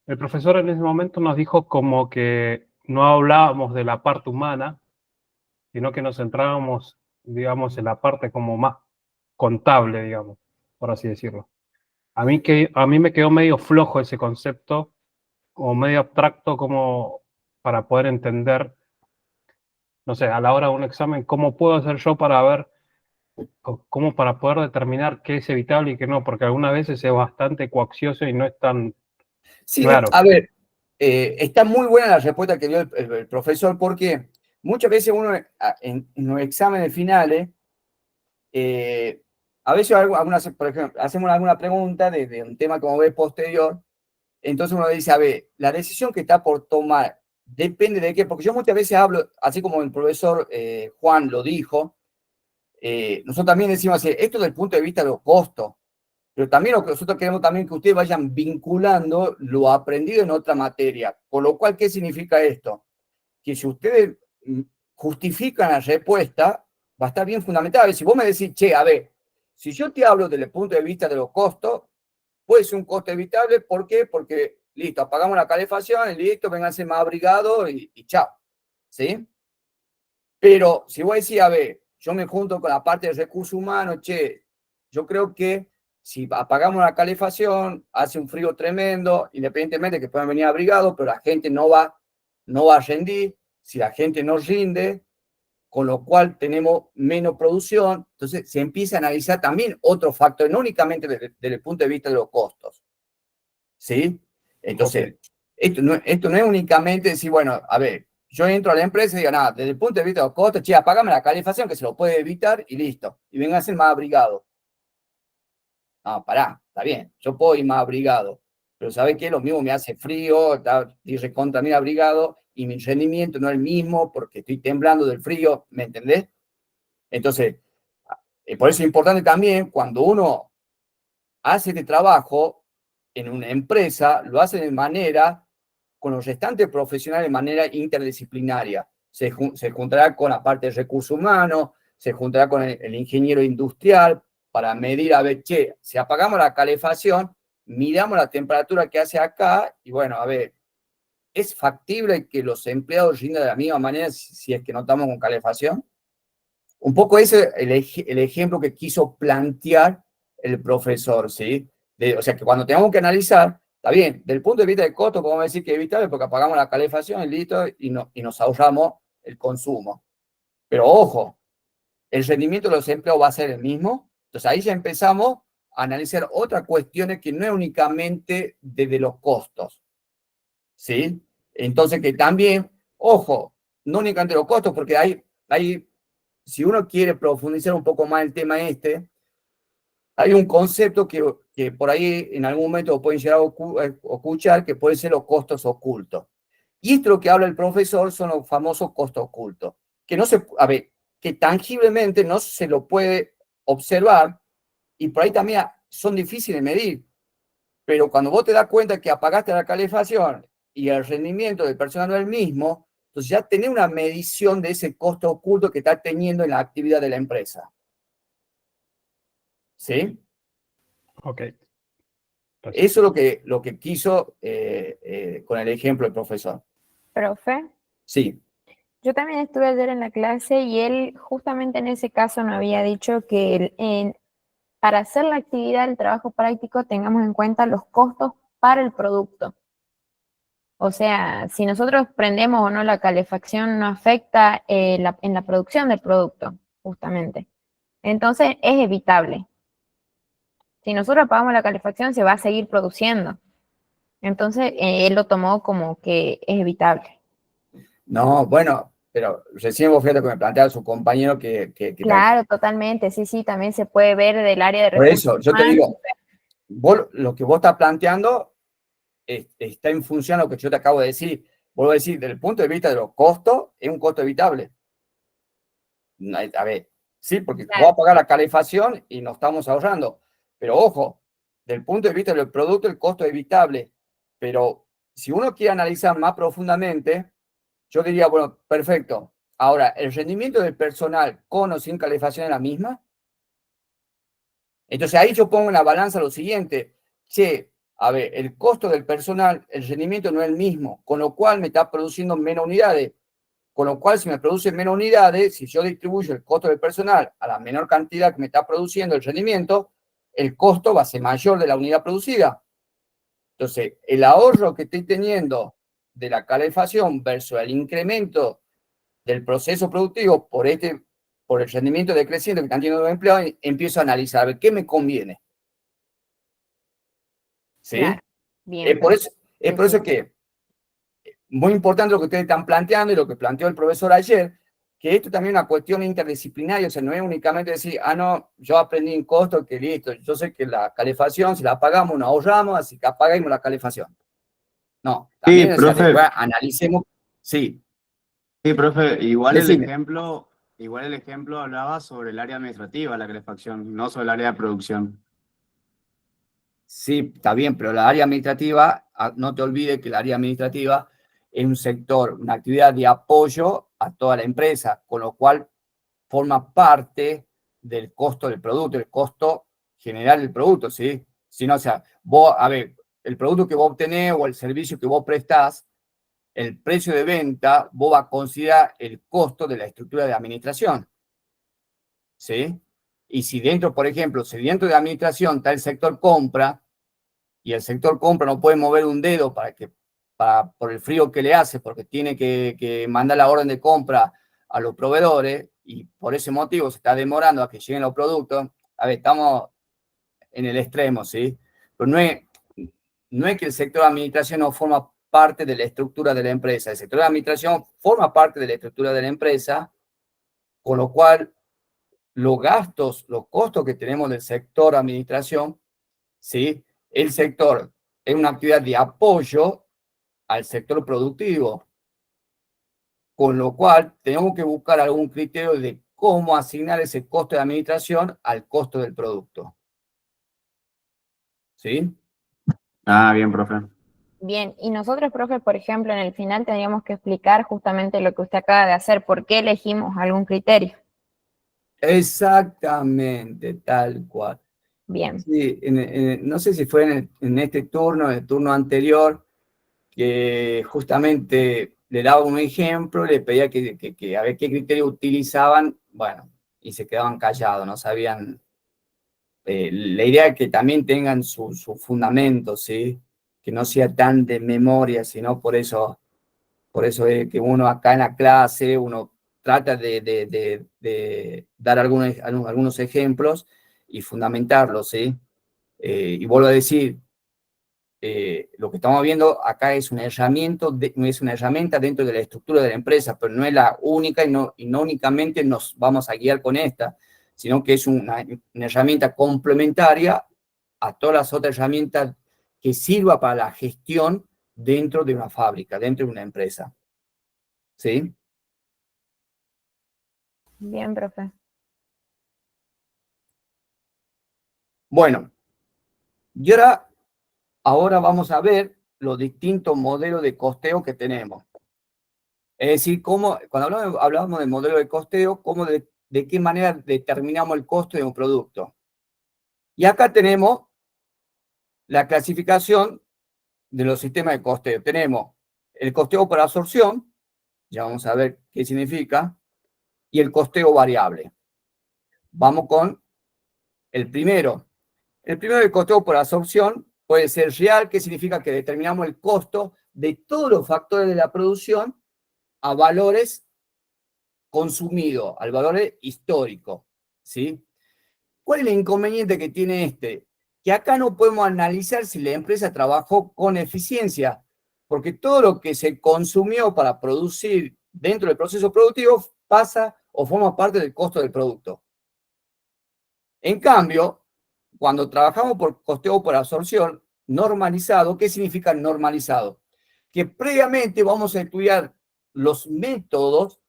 El profesor en ese momento nos dijo como que no hablábamos de la parte humana, sino que nos centrábamos, digamos, en la parte como más contable, digamos, por así decirlo. A mí me quedó medio flojo ese concepto, o medio abstracto como para poder entender, no sé, a la hora de un examen, cómo puedo hacer yo para ver, cómo para poder determinar qué es evitable y qué no, porque algunas veces es bastante coaccioso y no es tan sí, claro. a ver, está muy buena la respuesta que dio el profesor, porque muchas veces uno en los exámenes finales, a veces por ejemplo, hacemos alguna pregunta de un tema como ve posterior, entonces uno dice, a ver, la decisión que está por tomar depende de qué, porque yo muchas veces hablo, así como el profesor Juan lo dijo, nosotros también decimos así, esto desde el punto de vista de los costos, pero también lo que nosotros queremos también que ustedes vayan vinculando lo aprendido en otra materia. Por lo cual, ¿qué significa esto? Que si ustedes justifican la respuesta, va a estar bien fundamentada. A ver, si vos me decís, che, a ver, si yo te hablo desde el punto de vista de los costos, puede ser un costo evitable. ¿Por qué? Porque, listo, apagamos la calefacción, listo, vénganse más abrigados y chao. ¿Sí? Pero si vos decís, a ver, yo me junto con la parte de recursos humanos, che, yo creo que si apagamos la calefacción, hace un frío tremendo, independientemente de que puedan venir abrigados, pero la gente no va a rendir. Si la gente no rinde, con lo cual tenemos menos producción, entonces se empieza a analizar también otros factores, no únicamente desde el punto de vista de los costos. ¿Sí? Entonces, esto no es únicamente decir, bueno, a ver, yo entro a la empresa y digo, nada, desde el punto de vista de los costos, che, apagame la calefacción que se lo puede evitar y listo. Y vengan a ser más abrigados. No, pará, está bien, yo puedo ir más abrigado, pero ¿sabes qué? Lo mismo me hace frío, estoy recontra bien abrigado y mi rendimiento no es el mismo porque estoy temblando del frío, ¿me entendés? Entonces, por eso es importante también cuando uno hace este trabajo en una empresa, lo hace de manera, con los restantes profesionales de manera interdisciplinaria. Se juntará con la parte de recursos humanos, se juntará con el ingeniero industrial para medir, a ver, che, si apagamos la calefacción, miramos la temperatura que hace acá y bueno, a ver, ¿es factible que los empleados rindan de la misma manera si es que no estamos con calefacción? Un poco ese es el ejemplo que quiso plantear el profesor, ¿sí? O sea, que cuando tengamos que analizar, está bien, del punto de vista de costo, podemos decir que es evitable porque apagamos la calefacción y listo, y nos ahorramos el consumo. Pero ojo, el rendimiento de los empleados va a ser el mismo. Entonces ahí ya empezamos a analizar otras cuestiones que no es únicamente desde los costos, ¿sí? Entonces que también, ojo, no únicamente los costos, porque si uno quiere profundizar un poco más el tema hay un concepto que por ahí en algún momento pueden llegar a escuchar, que pueden ser los costos ocultos. Y esto lo que habla el profesor son los famosos costos ocultos, que que tangiblemente no se lo puede observar y por ahí también son difíciles de medir. Pero cuando vos te das cuenta que apagaste la calefacción y el rendimiento del personal no es el mismo, entonces ya tenés una medición de ese costo oculto que está teniendo en la actividad de la empresa. ¿Sí? Ok. Eso es lo que quiso con el ejemplo del profesor. Profe, Sí, yo también estuve ayer en la clase y él justamente en ese caso nos había dicho que para hacer la actividad del trabajo práctico tengamos en cuenta los costos para el producto. O sea, si nosotros prendemos o no la calefacción no afecta en la producción del producto, justamente. Entonces es evitable. Si nosotros apagamos la calefacción, se va a seguir produciendo. Entonces, él lo tomó como que es evitable. No, bueno, pero recién vos fíjate que me planteaba su compañero que Claro, totalmente, sí, también se puede ver del área de por recursos eso, yo te humanos. digo, lo que vos estás planteando está en función a lo que yo te acabo de decir. Vuelvo a decir, desde el punto de vista de los costos, es un costo evitable. A ver, sí, porque Claro. vos a pagar la calefacción y nos estamos ahorrando. Pero ojo, del punto de vista del producto, el costo es evitable. Pero si uno quiere analizar más profundamente, yo diría, bueno, perfecto. Ahora, ¿el rendimiento del personal con o sin calefacción es la misma? Entonces ahí yo pongo en la balanza lo siguiente. Che, a ver, el costo del personal, el rendimiento no es el mismo, con lo cual me está produciendo menos unidades. Con lo cual, si me produce menos unidades, si yo distribuyo el costo del personal a la menor cantidad que me está produciendo el rendimiento, el costo va a ser mayor de la unidad producida. Entonces, el ahorro que estoy teniendo de la calefacción versus el incremento del proceso productivo por el rendimiento decreciente que están teniendo los empleados, empiezo a analizar a ver qué me conviene. ¿Sí? Claro, bien. Es por eso Sí. que muy importante lo que ustedes están planteando y lo que planteó el profesor ayer, que esto también es una cuestión interdisciplinaria, o sea, no es únicamente decir, no, yo aprendí en costo que listo, yo sé que la calefacción, si la apagamos, nos ahorramos, así que apagamos la calefacción. No, también, Sí, o sea, profe. después analicemos, sí, Sí, profe, decime. igual el ejemplo hablaba sobre el área administrativa, la calefacción, no sobre el área de producción. Sí, está bien, pero la área administrativa, no te olvides que el área administrativa es un sector, una actividad de apoyo a toda la empresa, con lo cual forma parte del costo del producto, el costo general del producto, ¿sí? Si no, o sea, vos, a ver, el producto que vos obtenés o el servicio que vos prestás, el precio de venta, vos vas a considerar el costo de la estructura de administración, ¿sí? Y si dentro, por ejemplo, si dentro de administración está el sector compra, y el sector compra no puede mover un dedo por el frío que le hace, porque tiene que mandar la orden de compra a los proveedores, y por ese motivo se está demorando a que lleguen los productos. A ver, estamos en el extremo, ¿sí? Pero no es que el sector de administración no forma parte de la estructura de la empresa. El sector de administración forma parte de la estructura de la empresa, con lo cual los gastos, los costos que tenemos del sector administración, ¿sí? El sector es una actividad de apoyo al sector productivo, con lo cual tenemos que buscar algún criterio de cómo asignar ese costo de administración al costo del producto. ¿Sí? Ah, bien, profe. Bien, y nosotros, profe, por ejemplo, en el final tendríamos que explicar justamente lo que usted acaba de hacer, por qué elegimos algún criterio. Exactamente, tal cual. Bien, Sí, no sé si fue en este turno, en el turno anterior, que justamente le daba un ejemplo, le pedía que a ver qué criterio utilizaban, bueno, y se quedaban callados, no sabían. La idea es que también tengan su fundamento, ¿sí? Que no sea tan de memoria, sino por eso es que uno acá en la clase, uno trata de dar algunos ejemplos y fundamentarlos, ¿sí? Y vuelvo a decir, lo que estamos viendo acá es es una herramienta dentro de la estructura de la empresa, pero no es la única y no únicamente nos vamos a guiar con esta, sino que es una herramienta complementaria a todas las otras herramientas que sirva para la gestión dentro de una fábrica, dentro de una empresa. ¿Sí? bien, profe. Bueno, y ahora vamos a ver los distintos modelos de costeo que tenemos. Es decir, cuando hablamos de modelo de costeo, de qué manera determinamos el costo de un producto. Y acá tenemos la clasificación de los sistemas de costeo. Tenemos el costeo por absorción, ya vamos a ver qué significa, y el costeo variable. Vamos con el primero. El primero, el costeo por absorción, puede ser real, que significa que determinamos el costo de todos los factores de la producción a valores consumidos, al valor histórico, ¿sí? ¿Cuál es el inconveniente que tiene este? que acá no podemos analizar si la empresa trabajó con eficiencia, porque todo lo que se consumió para producir dentro del proceso productivo pasa o forma parte del costo del producto. En cambio, cuando trabajamos por costeo por absorción normalizado, ¿qué significa normalizado? Que previamente vamos a estudiar los métodos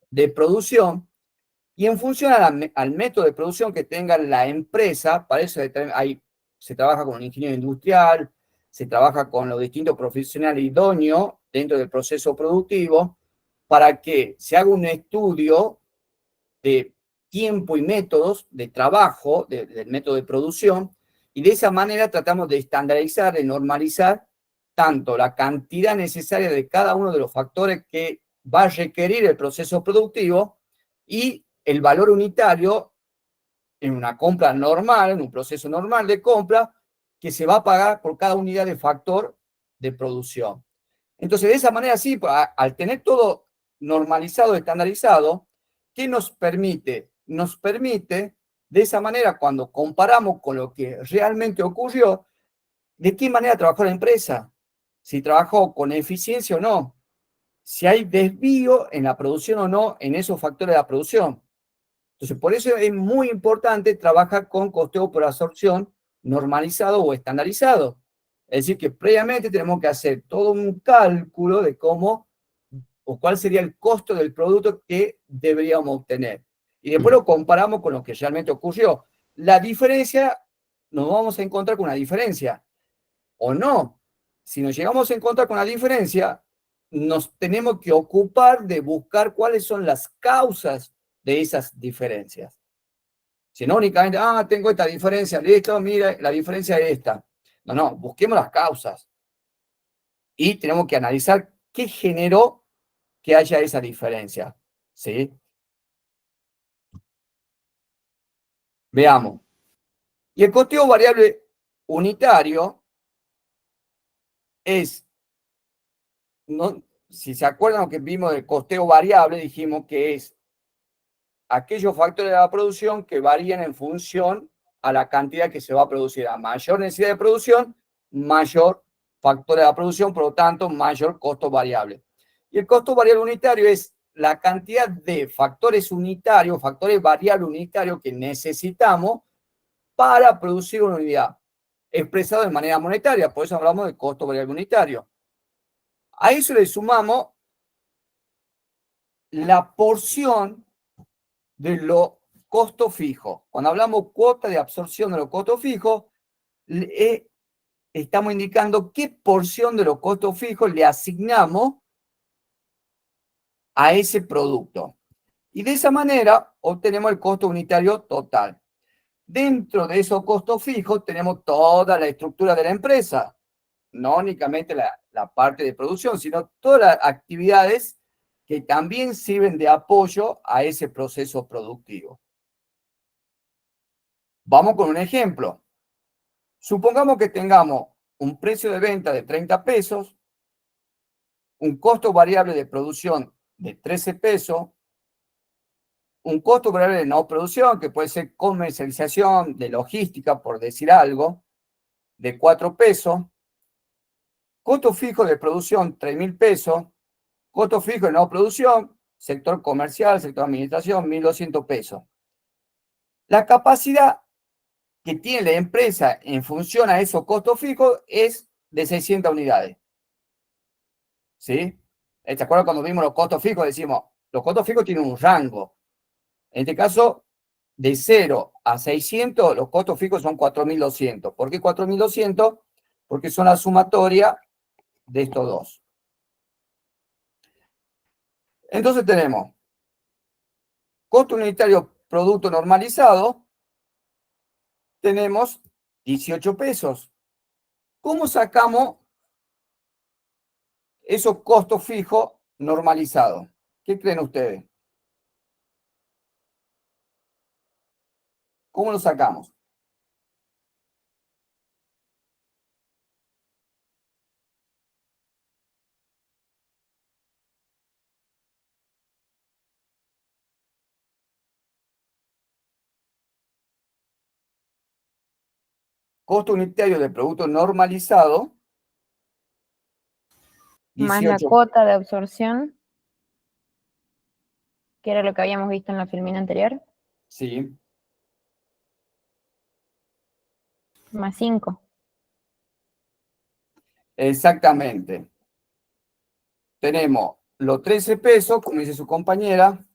de producción y en función al método de producción que tenga la empresa, para eso se trabaja con un ingeniero industrial, se trabaja con los distintos profesionales idóneos dentro del proceso productivo, para que se haga un estudio de tiempo y métodos de trabajo, del método de producción, y de esa manera tratamos de estandarizar, de normalizar tanto la cantidad necesaria de cada uno de los factores que va a requerir el proceso productivo y el valor unitario en una compra normal, en un proceso normal de compra, que se va a pagar por cada unidad de factor de producción. Entonces, de esa manera, sí, al tener todo normalizado, estandarizado, ¿qué nos permite? Nos permite, de esa manera, cuando comparamos con lo que realmente ocurrió, de qué manera trabajó la empresa, si trabajó con eficiencia o no, si hay desvío en la producción o no en esos factores de la producción. Entonces, por eso es muy importante trabajar con costeo por absorción normalizado o estandarizado. Es decir, que previamente tenemos que hacer todo un cálculo de cómo o cuál sería el costo del producto que deberíamos obtener. Y después lo comparamos con lo que realmente ocurrió. La diferencia, nos vamos a encontrar con una diferencia, o no. Si nos llegamos a encontrar con una diferencia, nos tenemos que ocupar de buscar cuáles son las causas de esas diferencias. Si no únicamente, tengo esta diferencia, listo, mira, la diferencia es esta. No, busquemos las causas. Y tenemos que analizar qué generó que haya esa diferencia. ¿Sí? Veamos. Y el costeo variable unitario es, no, si se acuerdan lo que vimos del costeo variable, dijimos que es aquellos factores de la producción que varían en función a la cantidad que se va a producir. A mayor necesidad de producción, mayor factor de la producción, por lo tanto, mayor costo variable. Y el costo variable unitario es la cantidad de factores unitarios, factores variables unitarios que necesitamos para producir una unidad, expresado de manera monetaria. Por eso hablamos de costo variable unitario. A eso le sumamos la porción de lo costo fijo. Cuando hablamos cuota de absorción de los costos fijos, estamos indicando qué porción de los costos fijos le asignamos a ese producto. Y de esa manera obtenemos el costo unitario total. Dentro de esos costos fijos tenemos toda la estructura de la empresa, no únicamente la parte de producción, sino todas las actividades que también sirven de apoyo a ese proceso productivo. Vamos con un ejemplo. Supongamos que tengamos un precio de venta de 30 pesos, un costo variable de producción de 13 pesos, un costo variable de no producción, que puede ser comercialización, de logística, por decir algo, de 4 pesos, costo fijo de producción 3.000 pesos, costo fijo de no producción, sector comercial, sector administración, 1.200 pesos. La capacidad que tiene la empresa en función a esos costos fijos es de 600 unidades. ¿Sí? ¿Te acuerdas cuando vimos los costos fijos? Decimos, los costos fijos tienen un rango. En este caso, de 0 a 600, los costos fijos son 4.200. ¿Por qué 4.200? Porque son la sumatoria de estos dos. Entonces tenemos costo unitario producto normalizado, tenemos 18 pesos. ¿Cómo sacamos esos costos fijos normalizados? ¿Qué creen ustedes? ¿Cómo los sacamos? costo unitario del producto normalizado, Más la 18, cuota de absorción, que era lo que habíamos visto en la filmina anterior, sí, más 5. exactamente. Tenemos los 13 pesos, como dice su compañera,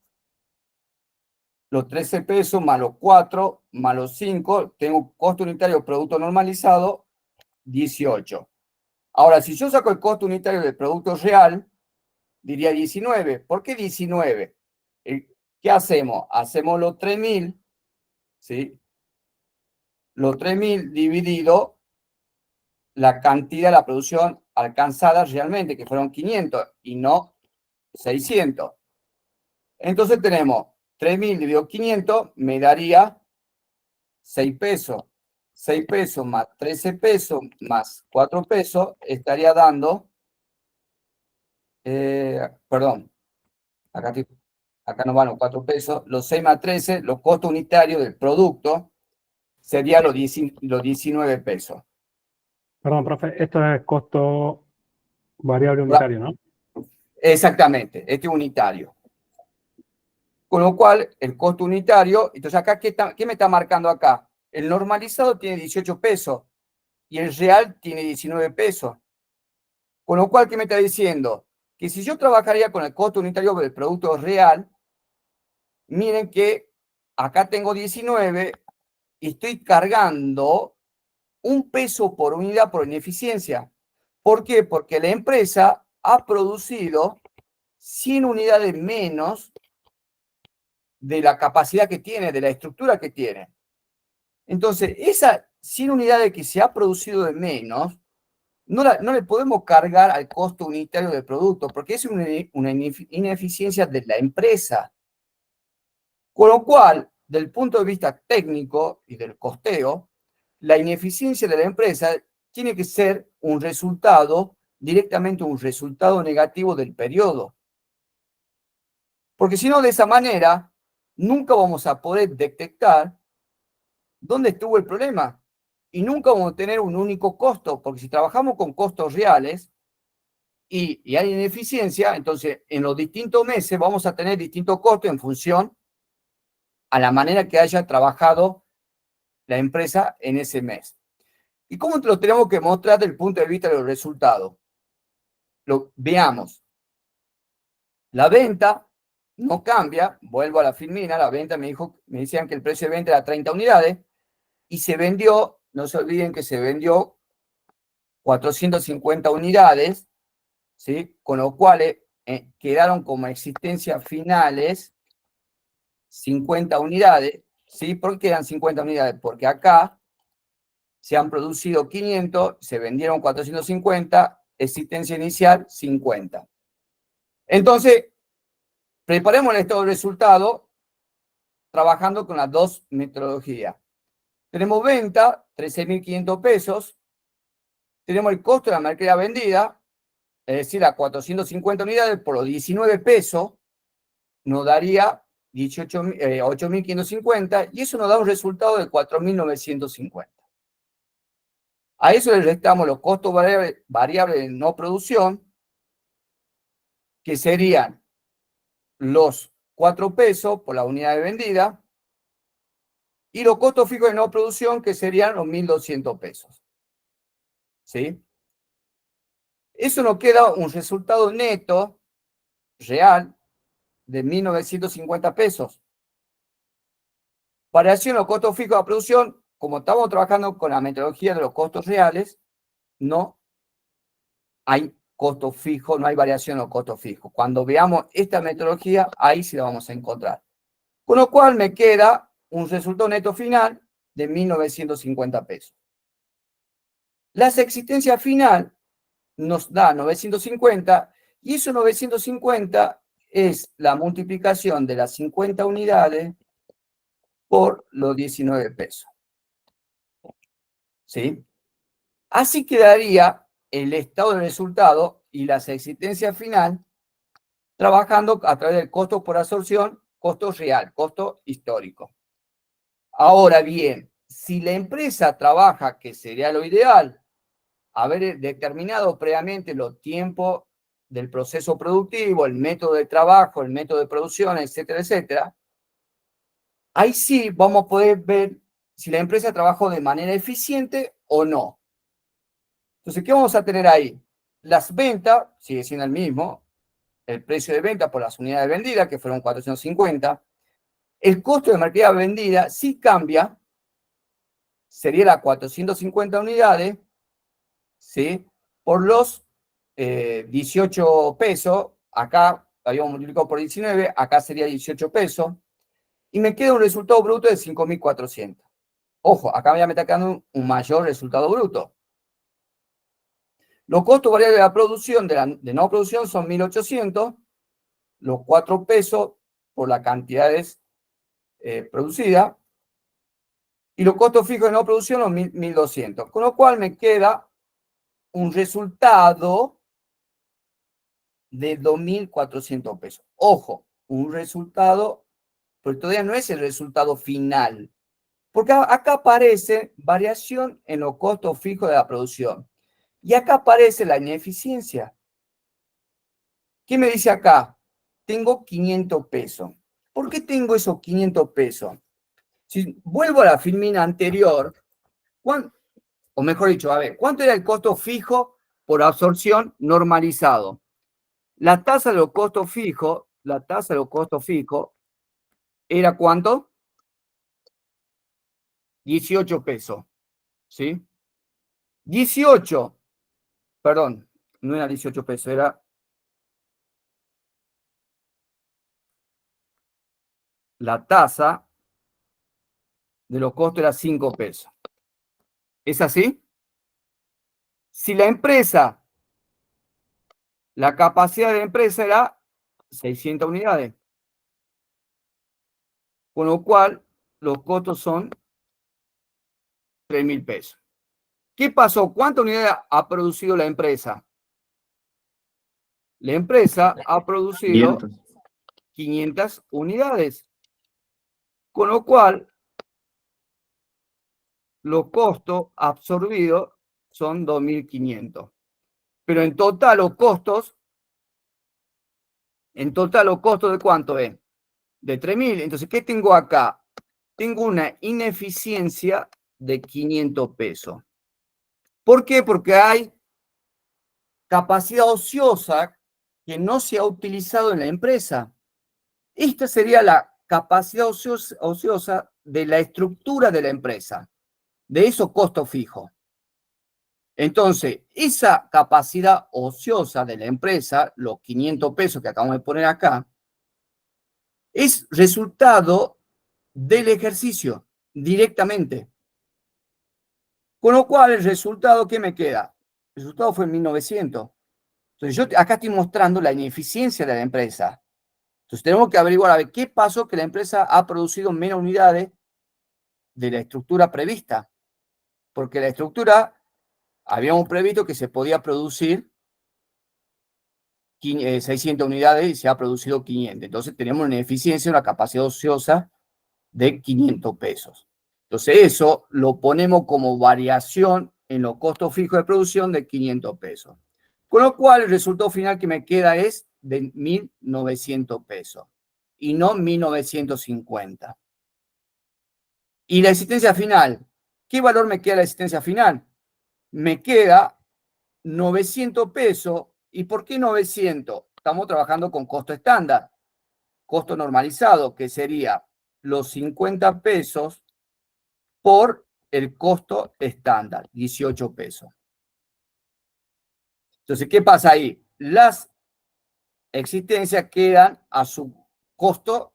los 13 pesos más los 4 más los 5, tengo costo unitario producto normalizado, 18. Ahora, si yo saco el costo unitario del producto real, diría 19. ¿Por qué 19? ¿Qué hacemos? Hacemos los 3.000, ¿sí? Los 3.000 dividido la cantidad de la producción alcanzada realmente, que fueron 500 y no 600. Entonces tenemos 3.000 dividido 500, me daría 6 pesos. 6 pesos más 13 pesos más 4 pesos estaría dando, perdón, acá no van los 4 pesos, los 6 más 13, los costos unitarios del producto serían los 19 pesos. Perdón, profe, esto es costo variable unitario, ¿no? Exactamente, este es unitario. Con lo cual, el costo unitario, entonces acá, ¿qué me está marcando acá? El normalizado tiene 18 pesos y el real tiene 19 pesos. Con lo cual, ¿qué me está diciendo? Que si yo trabajaría con el costo unitario del producto real, miren que acá tengo 19 y estoy cargando 1 peso por unidad por ineficiencia. ¿Por qué? Porque la empresa ha producido 100 unidades menos de la capacidad que tiene, de la estructura que tiene. Entonces, esas 100 unidades que se ha producido de menos, no le podemos cargar al costo unitario del producto, porque es una ineficiencia de la empresa. Con lo cual, del punto de vista técnico y del costeo, la ineficiencia de la empresa tiene que ser un resultado, directamente un resultado negativo del periodo. Porque si no, de esa manera, nunca vamos a poder detectar dónde estuvo el problema. Y nunca vamos a tener un único costo, porque si trabajamos con costos reales y hay ineficiencia, entonces en los distintos meses vamos a tener distintos costos en función a la manera que haya trabajado la empresa en ese mes. ¿Y cómo lo tenemos que mostrar desde el punto de vista de los resultados? Veamos. La venta no cambia, vuelvo a la filmina, la venta me decían que el precio de venta era 30 unidades y se vendió, no se olviden que se vendió 450 unidades, ¿sí? Con lo cual quedaron como existencias finales 50 unidades, ¿sí? ¿Por qué quedan 50 unidades? Porque acá se han producido 500, se vendieron 450, existencia inicial 50. Entonces, preparemos el estado de resultado trabajando con las dos metodologías. Tenemos venta, 13.500 pesos. Tenemos el costo de la mercadería vendida, es decir, a 450 unidades por los 19 pesos, nos daría 8.550 y eso nos da un resultado de 4.950. A eso le restamos los costos variables de no producción, que serían los 4 pesos por la unidad de vendida, y los costos fijos de no producción, que serían los 1.200 pesos. ¿Sí? Eso nos queda un resultado neto, real, de 1.950 pesos. Variación en los costos fijos de producción, como estamos trabajando con la metodología de los costos reales, no hay costo fijo, no hay variación en los costos fijos. Cuando veamos esta metodología, ahí sí la vamos a encontrar. Con lo cual me queda un resultado neto final de 1.950 pesos. La existencia final nos da 950 y esos 950 es la multiplicación de las 50 unidades por los 19 pesos. ¿Sí? Así quedaría el estado del resultado y la existencia final trabajando a través del costo por absorción, costo real, costo histórico. Ahora bien, si la empresa trabaja, que sería lo ideal, haber determinado previamente los tiempos del proceso productivo, el método de trabajo, el método de producción, etcétera, etcétera, ahí sí vamos a poder ver si la empresa trabajó de manera eficiente o no. Entonces, ¿qué vamos a tener ahí? Las ventas, sigue siendo el mismo, el precio de venta por las unidades vendidas, que fueron 450. El costo de mercadería vendida sí cambia, sería las 450 unidades, ¿sí? Por los 18 pesos, acá habíamos multiplicado por 19, acá sería 18 pesos, y me queda un resultado bruto de 5.400. Ojo, acá ya me está quedando un mayor resultado bruto. Los costos variables de la producción, de no producción, son 1.800, los 4 pesos por las cantidades producidas, y los costos fijos de no producción, los 1.200. Con lo cual me queda un resultado de 2.400 pesos. Ojo, un resultado, pero todavía no es el resultado final. Porque acá aparece variación en los costos fijos de la producción. Y acá aparece la ineficiencia. ¿Qué me dice acá? Tengo 500 pesos. ¿Por qué tengo esos 500 pesos? Si vuelvo a la filmina anterior, o mejor dicho, a ver, ¿cuánto era el costo fijo por absorción normalizado? La tasa de los costos fijos, ¿era cuánto? 18 pesos, ¿sí? 18, perdón, no era 18 pesos, era la tasa de los costos era 5 pesos. ¿Es así? Si la empresa, la capacidad de la empresa era 600 unidades, con lo cual los costos son 3.000 pesos. ¿Qué pasó? ¿Cuántas unidades ha producido la empresa? La empresa ha producido 500 unidades, con lo cual los costos absorbidos son 2.500. Pero en total los costos ¿de cuánto es? De 3.000. Entonces, ¿qué tengo acá? Tengo una ineficiencia de 500 pesos. ¿Por qué? Porque hay capacidad ociosa que no se ha utilizado en la empresa. Esta sería la capacidad ociosa de la estructura de la empresa, de esos costos fijos. Entonces, esa capacidad ociosa de la empresa, los 500 pesos que acabamos de poner acá, es resultado del ejercicio directamente. Con lo cual, el resultado, ¿qué me queda? El resultado fue en 1.900. Entonces, yo acá estoy mostrando la ineficiencia de la empresa. Entonces, tenemos que averiguar a ver qué pasó que la empresa ha producido menos unidades de la estructura prevista. Porque la estructura, habíamos previsto que se podía producir 600 unidades y se ha producido 500. Entonces, tenemos una eficiencia, una capacidad ociosa de 500 pesos. Entonces, eso lo ponemos como variación en los costos fijos de producción de 500 pesos. Con lo cual, el resultado final que me queda es de 1.900 pesos y no 1.950. Y la existencia final, ¿qué valor me queda la existencia final? Me queda 900 pesos. ¿Y por qué 900? Estamos trabajando con costo estándar, costo normalizado, que sería los 50 pesos por el costo estándar, 18 pesos. Entonces, ¿qué pasa ahí? Las existencias quedan a su costo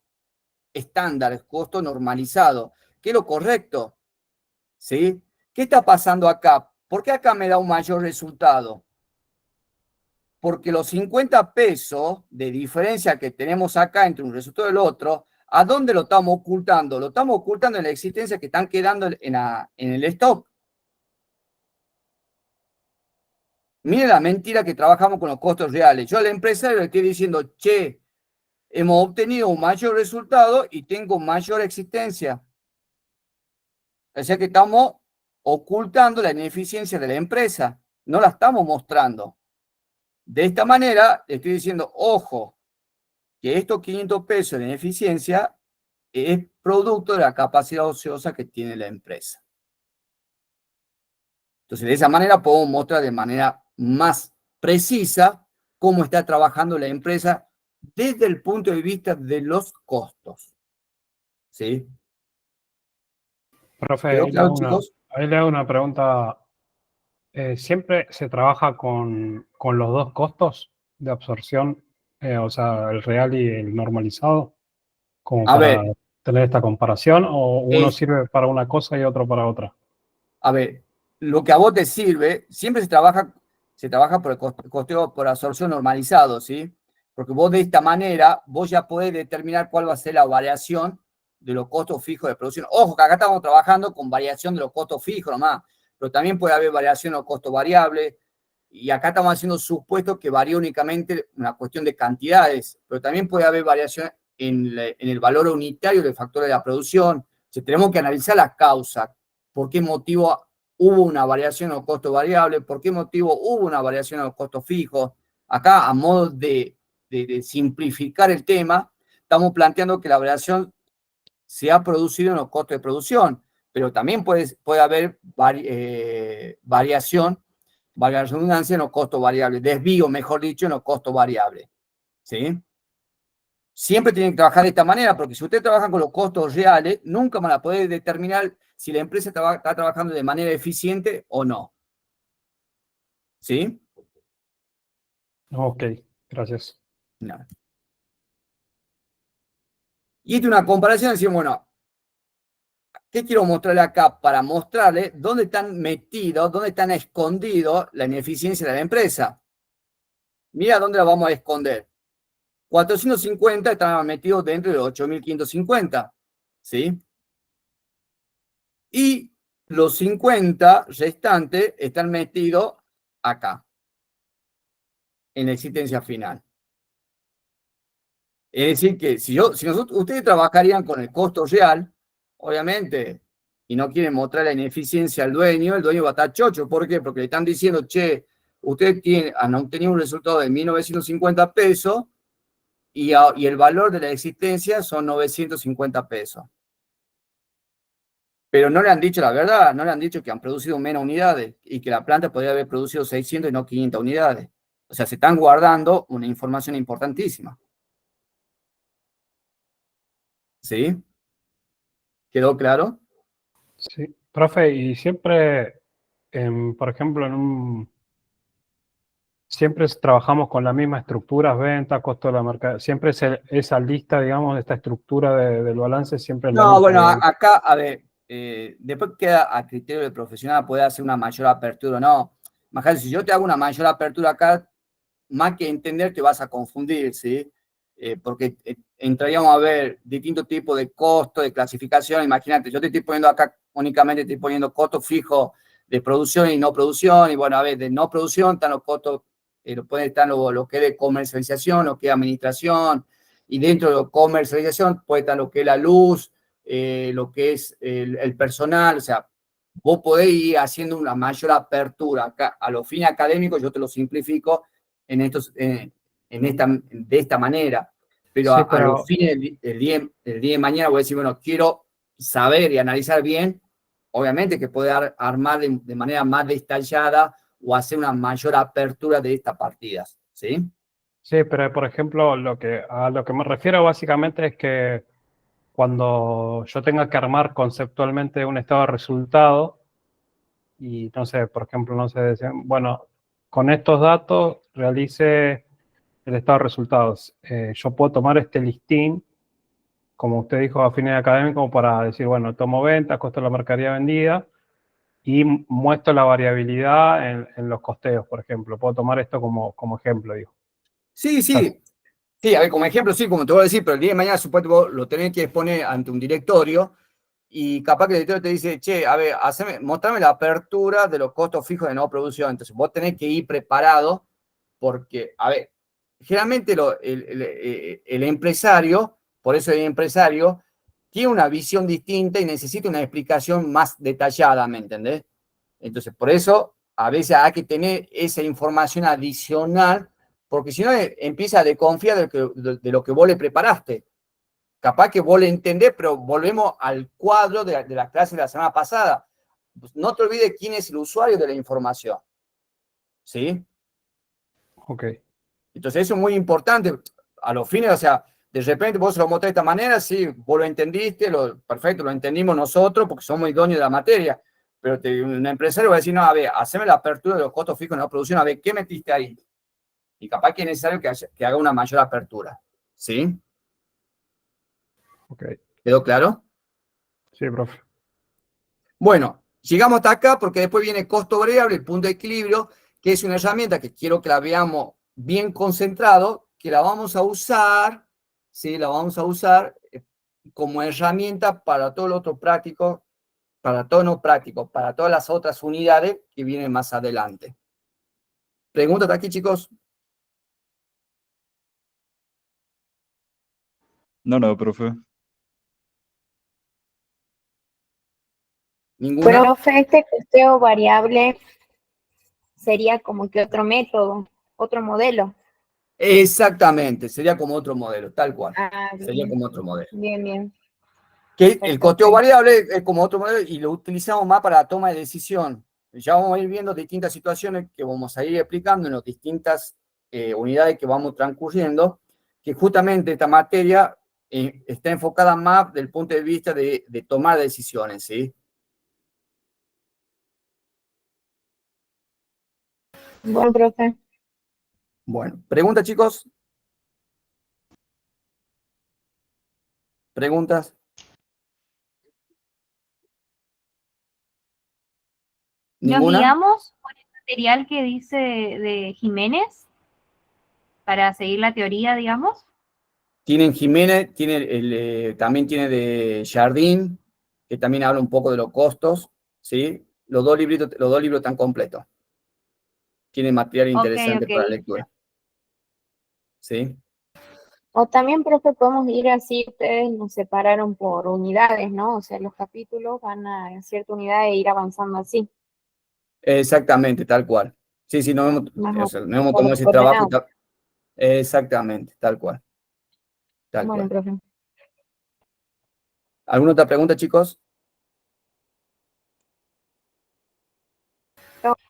estándar, costo normalizado, que es lo correcto, ¿sí? ¿Qué está pasando acá? ¿Por qué acá me da un mayor resultado? Porque los 50 pesos de diferencia que tenemos acá entre un resultado y el otro, ¿a dónde lo estamos ocultando? Lo estamos ocultando en la existencia que están quedando en el stock. Miren la mentira que trabajamos con los costos reales. Yo al empresario le estoy diciendo, che, hemos obtenido un mayor resultado y tengo mayor existencia. O sea que estamos ocultando la ineficiencia de la empresa, no la estamos mostrando. De esta manera, le estoy diciendo, ojo, que estos 500 pesos de ineficiencia es producto de la capacidad ociosa que tiene la empresa. Entonces, de esa manera podemos mostrar de manera más precisa cómo está trabajando la empresa desde el punto de vista de los costos. ¿Sí? Profe, ¿Quedó claro, chicos? ahí le hago una pregunta. ¿Siempre se trabaja con los dos costos de absorción, o sea, el real y el normalizado, como A para ver, tener esta comparación, o uno es, sirve para una cosa y otro para otra? a ver, lo que a vos te sirve, siempre se trabaja por el costeo por absorción normalizado, ¿sí? Porque vos de esta manera, vos ya podés determinar cuál va a ser la variación de los costos fijos de producción. Ojo, que acá estamos trabajando con variación de los costos fijos nomás, pero también puede haber variación de los costos variables, y acá estamos haciendo supuestos que varía únicamente una cuestión de cantidades, pero también puede haber variación en el valor unitario del factor de la producción. O sea, tenemos que analizar las causas. ¿Por qué motivo hubo una variación en los costos variables? ¿Por qué motivo hubo una variación en los costos fijos? Acá, a modo de simplificar el tema, estamos planteando que la variación se ha producido en los costos de producción, pero también puede haber variación, valga la redundancia, en los costos variables, desvío, mejor dicho, en los costos variables. ¿Sí? Siempre tienen que trabajar de esta manera, porque si usted trabaja con los costos reales, nunca van a poder determinar si la empresa está trabajando de manera eficiente o no. ¿Sí? Ok, gracias. No. Y esta es una comparación, decimos, bueno, ¿qué quiero mostrarle acá? Para mostrarle dónde están metidos, dónde están escondidos la ineficiencia de la empresa. Mira dónde la vamos a esconder. 450 están metidos dentro de 8.550. ¿Sí? Y los 50 restantes están metidos acá, en la existencia final. Es decir, que si ustedes trabajarían con el costo real, obviamente, y no quieren mostrar la ineficiencia al dueño, el dueño va a estar chocho. ¿Por qué? Porque le están diciendo, che, usted han obtenido un resultado de 1.950 pesos y el valor de la existencia son 950 pesos. Pero no le han dicho la verdad, no le han dicho que han producido menos unidades y que la planta podría haber producido 600 y no 500 unidades. O sea, se están guardando una información importantísima. ¿Sí? ¿Quedó claro? Sí, profe, y siempre, por ejemplo, siempre trabajamos con las mismas estructuras, venta, costo de la mercadería, siempre esa lista, digamos, esta estructura del balance siempre es la No, misma. bueno, acá, a ver, después queda a criterio del profesional poder hacer una mayor apertura o no. Imagínate, si yo te hago una mayor apertura acá, más que entender te vas a confundir, ¿sí? Porque entraríamos a ver distintos tipos de costos, de clasificación. Imagínate, yo te estoy poniendo acá, únicamente estoy poniendo costos fijos de producción y no producción, y bueno, a ver, de no producción están los costos, pueden estar lo que es de comercialización, lo que es administración, y dentro de la comercialización puede estar lo que es la luz, lo que es el personal. O sea, vos podés ir haciendo una mayor apertura. Acá, a los fines académicos, yo te lo simplifico de esta manera. Pero Sí, a los pero fines del día de mañana voy a decir, bueno, quiero saber y analizar bien, obviamente que puede armar de manera más detallada o hacer una mayor apertura de estas partidas, ¿sí? sí, pero por ejemplo, a lo que me refiero básicamente es que cuando yo tenga que armar conceptualmente un estado de resultado, y no sé, por ejemplo, no sé, bueno, con estos datos realice el estado de resultados. Yo puedo tomar este listín, como usted dijo, a fines académicos, para decir, bueno, tomo ventas, costo de la mercadería vendida, y muestro la variabilidad en los costeos, por ejemplo. Puedo tomar esto como ejemplo, digo. Sí, sí. Sí, a ver, como ejemplo, sí, como te voy a decir, pero el día de mañana, supuesto, vos lo tenés que exponer ante un directorio y capaz que el directorio te dice, che, a ver, mostrame la apertura de los costos fijos de no producción. Entonces, vos tenés que ir preparado porque, a ver, generalmente el empresario, por eso el empresario, tiene una visión distinta y necesita una explicación más detallada, ¿me entendés? Entonces, por eso, a veces hay que tener esa información adicional, porque si no, empieza a desconfiar de lo que vos le preparaste. Capaz que vos le entendés, pero volvemos al cuadro de la clase de la semana pasada. No te olvides quién es el usuario de la información. ¿Sí? Ok. Entonces, eso es muy importante. A los fines, o sea, de repente vos lo mostrás de esta manera, sí, vos lo entendiste, perfecto, lo entendimos nosotros porque somos idóneos de la materia. Pero un empresario va a decir, no, a ver, haceme la apertura de los costos fijos en la producción, a ver, ¿qué metiste ahí? Y capaz que es necesario que haga una mayor apertura. ¿Sí? Ok. ¿Quedó claro? Sí, profe. Bueno, llegamos hasta acá porque después viene costo variable, el punto de equilibrio, que es una herramienta que quiero que la veamos bien concentrado, que la vamos a usar, ¿sí? La vamos a usar como herramienta para todo lo otro práctico, para todo no práctico, para todas las otras unidades que vienen más adelante. ¿Preguntas hasta aquí, chicos? No, profe. ¿Ninguna? Profe, este costeo variable sería como que otro método, otro modelo. Exactamente, sería como otro modelo, tal cual. Ah, Sería bien, como otro modelo. bien. Que el Perfecto. costeo variable es como otro modelo y lo utilizamos más para la toma de decisión. Ya vamos a ir viendo distintas situaciones que vamos a ir explicando en las distintas unidades que vamos transcurriendo, que justamente esta materia está enfocada más desde el punto de vista de tomar decisiones, ¿sí? Bueno, profe. Bueno, ¿preguntas, chicos? ¿Preguntas? Nos ¿Ninguna? guiamos por el material que dice de Jiménez para seguir la teoría, digamos. Tienen Jiménez, también tiene de Jardín, que también habla un poco de los costos, ¿sí? Los dos libros están completos. Tienen material interesante para lectura. ¿Sí? O también, profe, podemos ir así, ustedes nos separaron por unidades, ¿no? O sea, los capítulos van a cierta unidad e ir avanzando así. Exactamente, tal cual. Sí, nos hemos tomado ese trabajo. Exactamente, tal cual. Tal Bueno, cual. profe. ¿Alguna otra pregunta, chicos?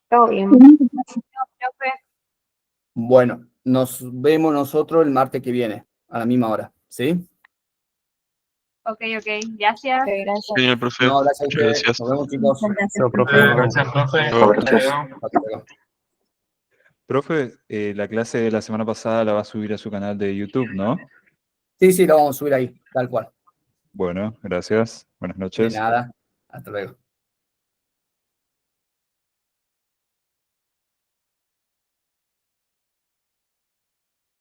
Todo bien. Profe. Bueno, nos vemos nosotros el martes que viene, a la misma hora. ¿Sí? Ok, gracias. Gracias. Genial, profe. No, gracias a Muchas ustedes. gracias. Nos vemos, chicos. Chao, profe. Gracias, profe. Gracias. Hasta luego. Profe, la clase de la semana pasada la va a subir a su canal de YouTube, ¿no? Sí, lo vamos a subir ahí, tal cual. Bueno, gracias. Buenas De noches. nada. Hasta luego.